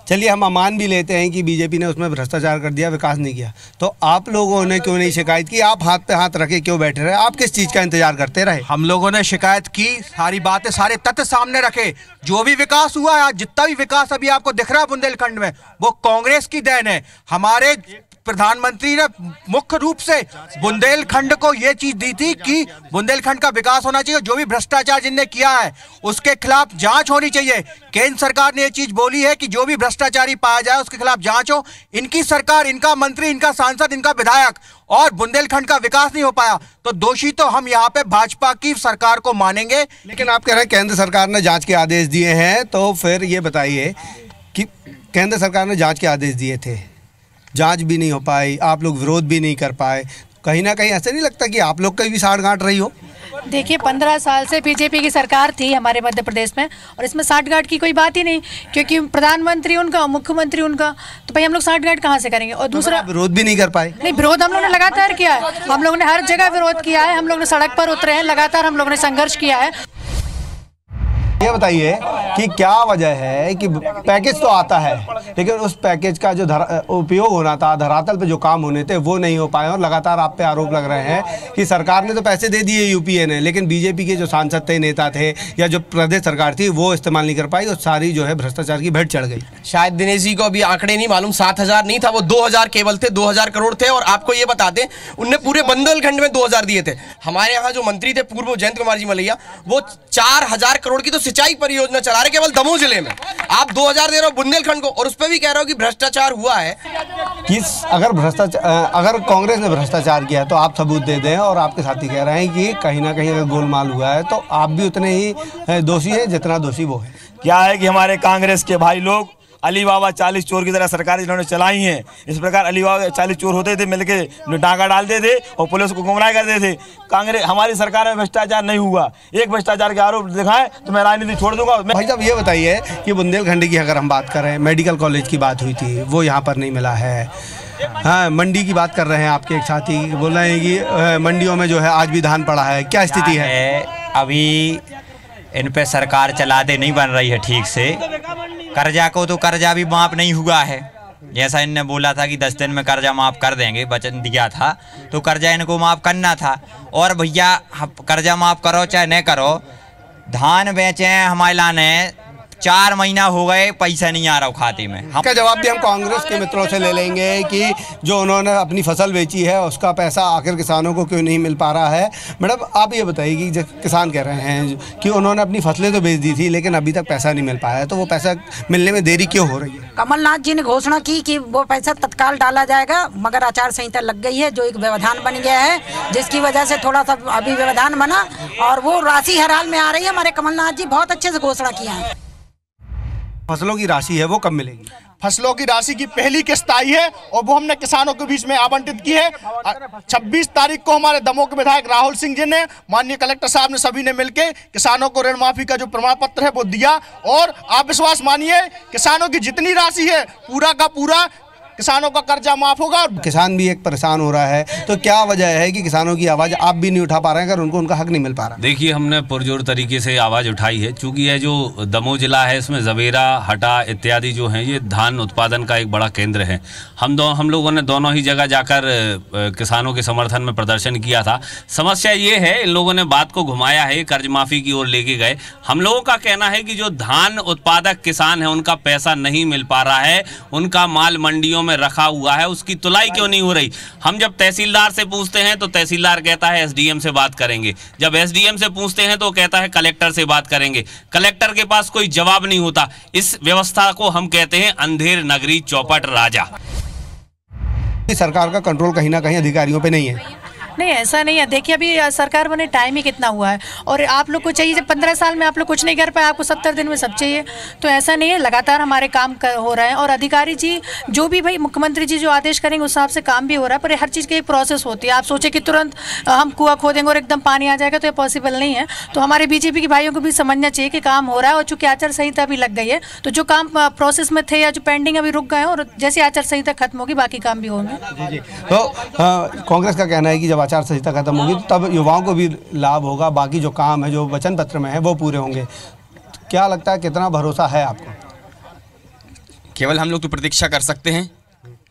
चलिए हम मान भी लेते हैं कि बीजेपी ने उसमें भ्रष्टाचार कर दिया, विकास नहीं किया, तो आप लोगों ने क्यों नहीं शिकायत की? आप हाथ पे हाथ रखे क्यों बैठे रहे? आप किस चीज़ का इंतजार करते रहे? हम लोगों ने शिकायत की, सारी बातें, सारे तथ्य सामने रखे। जो भी विकास हुआ है, जितना भी विकास अभी आपको दिख रहा है बुंदेलखंड में, वो कांग्रेस की देन है। हमारे प्रधानमंत्री ने मुख्य रूप से बुंदेलखंड को यह चीज दी थी कि बुंदेलखंड का विकास होना चाहिए। जो भी भ्रष्टाचार जिनने किया है उसके खिलाफ जांच होनी चाहिए। केंद्र सरकार ने यह चीज बोली है कि जो भी भ्रष्टाचारी पाया जाए उसके खिलाफ जांच हो। इनकी सरकार, इनका मंत्री, इनका सांसद, इनका विधायक, और बुंदेलखंड का विकास नहीं हो पाया, तो दोषी तो हम यहाँ पे भाजपा की सरकार को मानेंगे। लेकिन आप कह रहे हैं केंद्र सरकार ने जांच के आदेश दिए हैं, तो फिर ये बताइए कि केंद्र सरकार ने जांच के आदेश दिए थे, जांच भी नहीं हो पाई, आप लोग विरोध भी नहीं कर पाए, कहीं ना कहीं ऐसा नहीं लगता कि आप लोग की भी साठगांठ रही हो? देखिए 15 साल से बीजेपी की सरकार थी हमारे मध्य प्रदेश में, और इसमें साठगांठ की कोई बात ही नहीं, क्योंकि प्रधानमंत्री उनका, मुख्यमंत्री उनका, तो भाई हम लोग साठगांठ कहाँ से करेंगे? और दूसरा, विरोध भी नहीं कर पाए? नहीं, विरोध हम लोगों ने लगातार किया है। हम लोगों ने हर जगह विरोध किया है, हम लोग ने सड़क पर उतरे हैं, लगातार हम लोगों ने संघर्ष किया है। ये बताइए कि क्या वजह है कि पैकेज तो आता है लेकिन उस पैकेज का जो उपयोग होना था, धरातल पे जो काम होने थे वो नहीं हो पाए, और लगातार आप पे आरोप लग रहे हैं कि सरकार ने तो पैसे दे दिए यूपीए ने, लेकिन बीजेपी के जो सांसद थे, नेता थे, या जो प्रदेश सरकार थी वो इस्तेमाल नहीं कर पाई, और सारी जो है भ्रष्टाचार की भेंट चढ़ गई। शायद दिनेश जी को अभी आंकड़े नहीं मालूम, 7,000 नहीं था, वो 2,000 केवल थे, 2,000 करोड़ थे। और आपको ये बता दें, उनने पूरे बुंदेलखंड में 2,000 दिए थे। हमारे यहाँ जो मंत्री थे पूर्व, जयंत कुमार जी मलैया, वो 4,000 करोड़ की तो सिंचाई परियोजना चला रहे केवल दमोह जिले में। आप 2,000 दे रहे हो बुंदेलखंड को, और उस पर भी कह रहे हो कि भ्रष्टाचार हुआ है। कि अगर कांग्रेस ने भ्रष्टाचार किया है तो आप सबूत दे दें, और आपके साथी कह रहे हैं कि कहीं ना कहीं अगर गोलमाल हुआ है तो आप भी उतने ही दोषी हैं जितना दोषी वो है। क्या है कि हमारे कांग्रेस के भाई लोग अली बाबा 40 चोर की तरह सरकार जिन्होंने चलाई हैं, इस प्रकार अली बाबा 40 चोर होते थे, मिलके डाका डालते थे और पुलिस को गुमराह करते थे। कांग्रेस, हमारी सरकार में भ्रष्टाचार नहीं हुआ, एक भ्रष्टाचार के आरोप दिखाएं तो मैं राजनीति छोड़ दूंगा। भाई साहब ये बताइए कि बुंदेलखंड की अगर हम बात करें, मेडिकल कॉलेज की बात हुई थी, वो यहाँ पर नहीं मिला है। हाँ, मंडी की बात कर रहे हैं, आपके एक साथी बोल रहे हैं कि मंडियों में जो है आज भी धान पड़ा है, क्या स्थिति है? अभी इन पे सरकार चलाते नहीं बन रही है ठीक से। कर्जा को तो कर्जा भी माफ नहीं हुआ है, जैसा इनने बोला था कि 10 दिन में कर्जा माफ कर देंगे, वचन दिया था, तो कर्जा इनको माफ करना था। और भैया कर्जा माफ करो चाहे नहीं करो, धान बेचे हैं हमारे लाने 4 महीना हो गए, पैसा नहीं आ रहा खाते में। इसका जवाब भी हम कांग्रेस के मित्रों से ले लेंगे कि जो उन्होंने अपनी फसल बेची है उसका पैसा आखिर किसानों को क्यों नहीं मिल पा रहा है। मैडम आप ये बताइए कि जब किसान कह रहे हैं कि उन्होंने अपनी फसलें तो बेच दी थी लेकिन अभी तक पैसा नहीं मिल पाया है, तो वो पैसा मिलने में देरी क्यों हो रही है? कमलनाथ जी ने घोषणा की कि वो पैसा तत्काल डाला जाएगा, मगर आचार संहिता लग गई है, जो एक व्यवधान बन गया है, जिसकी वजह से थोड़ा सा अभी व्यवधान बना, और वो राशि हर हाल में आ रही है। हमारे कमलनाथ जी बहुत अच्छे से घोषणा किया है। फसलों की राशि है वो कब मिलेगी? फसलों की राशि की पहली किस्त आई है और वो हमने किसानों के बीच में आवंटित की है। 26 तारीख को हमारे दमोह के विधायक राहुल सिंह जी ने, माननीय कलेक्टर साहब ने, सभी ने मिलकर किसानों को ऋण माफी का जो प्रमाण पत्र है वो दिया, और आप विश्वास मानिए किसानों की जितनी राशि है पूरा का पूरा किसानों का कर्जा माफ होगा। किसान भी एक परेशान हो रहा है, तो क्या वजह है कि किसानों की आवाज़ आप भी नहीं उठा पा रहे हैं, अगर उनको उनका हक नहीं मिल पा रहा? देखिए हमने पुरजोर तरीके से आवाज़ उठाई है, चूँकि ये जो दमोह जिला है इसमें जवेरा, हटा इत्यादि जो हैं ये धान उत्पादन का एक बड़ा केंद्र है। हम लोगों ने दोनों ही जगह जाकर किसानों के समर्थन में प्रदर्शन किया था। समस्या ये है, इन लोगों ने बात को घुमाया है, कर्ज माफ़ी की ओर लेके गए। हम लोगों का कहना है कि जो धान उत्पादक किसान है उनका पैसा नहीं मिल पा रहा है, उनका माल मंडियों में रखा हुआ है, उसकी तुलाई क्यों नहीं हो रही? हम जब तहसीलदार से पूछते हैं तो तहसीलदार कहता है एसडीएम से बात करेंगे, जब एसडीएम से पूछते हैं तो कहता है कलेक्टर से बात करेंगे, कलेक्टर के पास कोई जवाब नहीं होता। इस व्यवस्था को हम कहते हैं अंधेर नगरी चौपट राजा। सरकार का कंट्रोल कहीं ना कहीं अधिकारियों पे नहीं है। नहीं, ऐसा नहीं है। देखिए अभी सरकार बने टाइम ही कितना हुआ है और आप लोग को चाहिए, जब 15 साल में आप लोग कुछ नहीं कर पाए, आपको 70 दिन में सब चाहिए, तो ऐसा नहीं है। लगातार हमारे काम हो रहे हैं और अधिकारी जी जो भी भाई मुख्यमंत्री जी जो आदेश करेंगे उस हिसाब से काम भी हो रहा है, पर हर चीज़ की एक प्रोसेस होती है। आप सोचे कि तुरंत हम कुआं खोदेंगे और एकदम पानी आ जाएगा तो ये पॉसिबल नहीं है। तो हमारे बीजेपी के भाइयों को भी समझना चाहिए कि काम हो रहा है और चूँकि आचार संहिता भी लग गई है तो जो काम प्रोसेस में थे या जो पेंडिंग अभी रुक गए हैं और जैसे आचार संहिता खत्म होगी बाकी काम भी होंगे। जी। तो कांग्रेस का कहना है कि जब आचार संहिता खत्म होगी तो तब युवाओं को भी लाभ होगा, बाकी जो काम है जो वचन पत्र में है वो पूरे होंगे। क्या लगता है, कितना भरोसा है आपको? केवल हम लोग तो प्रतीक्षा कर सकते हैं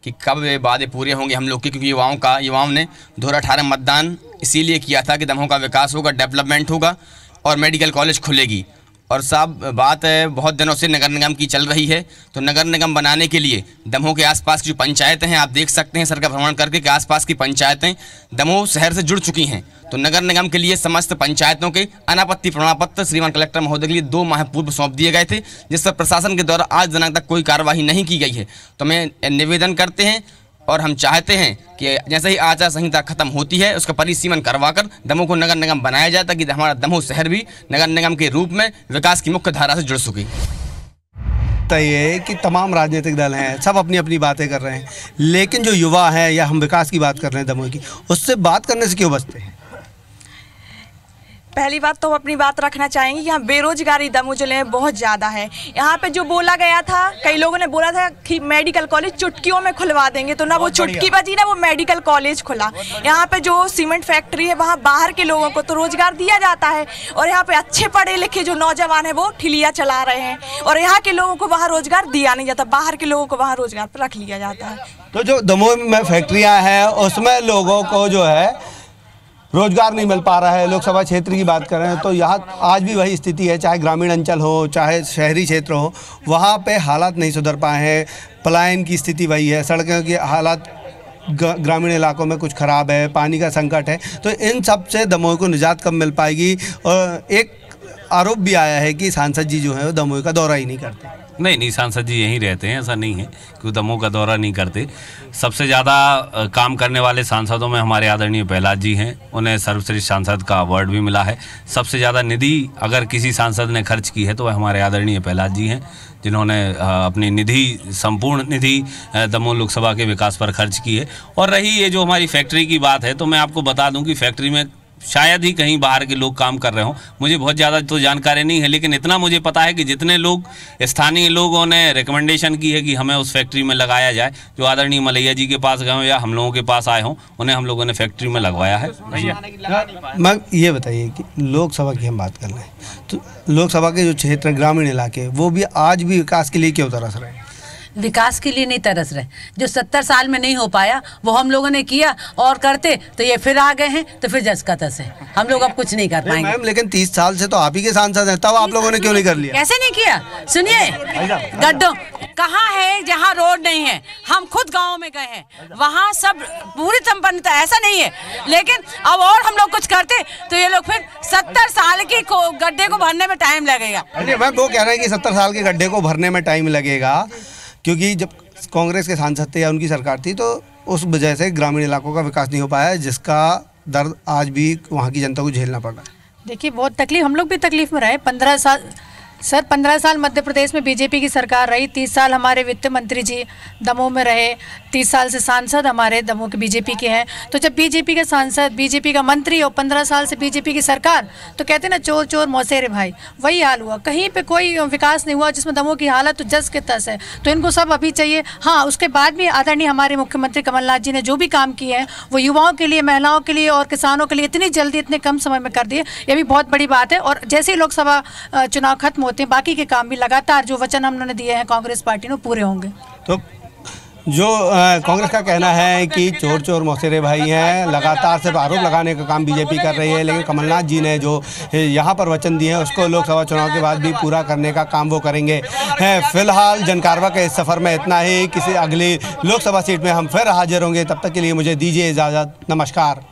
कि कब ये वादे पूरे होंगे हम लोग के, क्योंकि युवाओं ने 2018 मतदान इसीलिए किया था कि दमोह का विकास होगा, डेवलपमेंट होगा और मेडिकल कॉलेज खुलेगी। और साहब बात है बहुत दिनों से नगर निगम की चल रही है, तो नगर निगम बनाने के लिए दमोह के आसपास की जो पंचायतें हैं, आप देख सकते हैं सर का भ्रमण करके कि आसपास की पंचायतें दमोह शहर से जुड़ चुकी हैं। तो नगर निगम के लिए समस्त पंचायतों के अनापत्ति प्रमाण पत्र श्रीमान कलेक्टर महोदय के लिए 2 माह पूर्व सौंप दिए गए थे, जिस पर प्रशासन के द्वारा आज दिनांक तक कोई कार्यवाही नहीं की गई है। तो मैं निवेदन करते हैं और हम चाहते हैं कि जैसे ही आचार संहिता खत्म होती है उसका परिसीमन करवाकर दमोह को नगर निगम बनाया जाए ताकि हमारा दमोह शहर भी नगर निगम के रूप में विकास की मुख्य धारा से जुड़ सके। तय है कि तमाम राजनीतिक दल हैं, सब अपनी अपनी बातें कर रहे हैं, लेकिन जो युवा हैं या हम विकास की बात कर रहे हैं दमोह की, उससे बात करने से क्यों बचते हैं? पहली बात तो हम अपनी बात रखना चाहेंगे कि यहाँ बेरोजगारी दमोह जिले में बहुत ज़्यादा है। यहाँ पे जो बोला गया था, कई लोगों ने बोला था कि मेडिकल कॉलेज चुटकियों में खुलवा देंगे, तो ना वो चुटकी बजी ना वो मेडिकल कॉलेज खुला। यहाँ पे जो सीमेंट फैक्ट्री है वहाँ बाहर के लोगों को तो रोजगार दिया जाता है और यहाँ पे अच्छे पढ़े लिखे जो नौजवान है वो ठिलिया चला रहे हैं और यहाँ के लोगों को वहाँ रोजगार दिया नहीं जाता, बाहर के लोगों को वहाँ रोजगार पर रख लिया जाता है। तो जो दमोह में फैक्ट्रियाँ हैं उसमें लोगों को जो है रोजगार नहीं मिल पा रहा है। लोकसभा क्षेत्र की बात कर रहे हैं तो यहाँ आज भी वही स्थिति है, चाहे ग्रामीण अंचल हो चाहे शहरी क्षेत्र हो, वहाँ पे हालात नहीं सुधर पाए हैं। पलायन की स्थिति वही है, सड़कों की हालात ग्रामीण इलाकों में कुछ ख़राब है, पानी का संकट है। तो इन सब से दमोह को निजात कब मिल पाएगी? और एक आरोप भी आया है कि सांसद जी जो है वो दमोह का दौरा ही नहीं करते। नहीं, सांसद जी यहीं रहते हैं, ऐसा नहीं है कि दमोह का दौरा नहीं करते। सबसे ज़्यादा काम करने वाले सांसदों में हमारे आदरणीय प्रहलाद जी हैं, उन्हें सर्वश्रेष्ठ सांसद का अवार्ड भी मिला है। सबसे ज़्यादा निधि अगर किसी सांसद ने खर्च की है तो वह हमारे आदरणीय प्रहलाद जी हैं, जिन्होंने अपनी निधि, संपूर्ण निधि दमोह लोकसभा के विकास पर खर्च की है। और रही ये जो हमारी फैक्ट्री की बात है, तो मैं आपको बता दूं कि फैक्ट्री में शायद ही कहीं बाहर के लोग काम कर रहे हों, मुझे बहुत ज़्यादा तो जानकारी नहीं है, लेकिन इतना मुझे पता है कि जितने लोग स्थानीय लोगों ने रिकमेंडेशन की है कि हमें उस फैक्ट्री में लगाया जाए, जो आदरणीय मलैया जी के पास गए हों या हम लोगों के पास आए हों, उन्हें हम लोगों ने फैक्ट्री में लगवाया है। मैं ये बताइए कि लोकसभा की हम बात कर रहे हैं, तो लोकसभा के जो क्षेत्र ग्रामीण इलाके वो भी आज भी विकास के लिए क्यों तरस रहे हैं? विकास के लिए नहीं तरस रहे। जो 70 साल में नहीं हो पाया वो हम लोगों ने किया और करते तो ये फिर आ गए हैं तो फिर जस का तस है, हम लोग अब कुछ नहीं कर पाएंगे। मैम लेकिन 30 साल से तो आप ही के सांसद हैं, तब आप लोगों ने क्यों नहीं कर लिया? कैसे नहीं किया? सुनिए, गड्ढों कहाँ है जहाँ रोड नहीं है? हम खुद गाँव में गए हैं, वहाँ सब पूरी संपन्नता, ऐसा नहीं है। लेकिन अब और हम लोग कुछ करते तो ये लोग फिर 70 साल की गड्ढे को भरने में टाइम लगेगा। मैम वो कह रहे हैं कि 70 साल के गड्ढे को भरने में टाइम लगेगा, क्योंकि जब कांग्रेस के सांसद थे या उनकी सरकार थी तो उस वजह से ग्रामीण इलाकों का विकास नहीं हो पाया, जिसका दर्द आज भी वहाँ की जनता को झेलना पड़ रहा है। देखिए बहुत तकलीफ, हम लोग भी तकलीफ में रहे। 15 साल मध्य प्रदेश में बीजेपी की सरकार रही, 30 साल हमारे वित्त मंत्री जी दमोह में रहे, 30 साल से सांसद हमारे दमोह के बीजेपी के हैं। तो जब बीजेपी के सांसद, बीजेपी का मंत्री और 15 साल से बीजेपी की सरकार, तो कहते हैं ना चोर चोर मौसेरे भाई, वही हाल हुआ। कहीं पे कोई विकास नहीं हुआ, जिसमें दमोह की हालत तो जस के तस है। तो इनको सब अभी चाहिए। हाँ, उसके बाद भी आदरणीय हमारे मुख्यमंत्री कमलनाथ जी ने जो भी काम किए हैं वो युवाओं के लिए, महिलाओं के लिए और किसानों के लिए इतनी जल्दी, इतने कम समय में कर दिए, ये भी बहुत बड़ी बात है। और जैसे ही लोकसभा चुनाव खत्म होते हैं, बाकी के काम भी लगातार जो वचन हमने दिए हैं कांग्रेस पार्टी ने पूरे होंगे। तो जो कांग्रेस का कहना है कि चोर चोर मौसेरे भाई हैं, लगातार सिर्फ आरोप लगाने का काम बीजेपी कर रही है, लेकिन कमलनाथ जी ने जो यहाँ पर वचन दिए हैं उसको लोकसभा चुनाव के बाद भी पूरा करने का काम वो करेंगे। फिलहाल जनकारवा के इस सफ़र में इतना ही। किसी अगली लोकसभा सीट में हम फिर हाजिर होंगे, तब तक के लिए मुझे दीजिए इजाज़त। नमस्कार।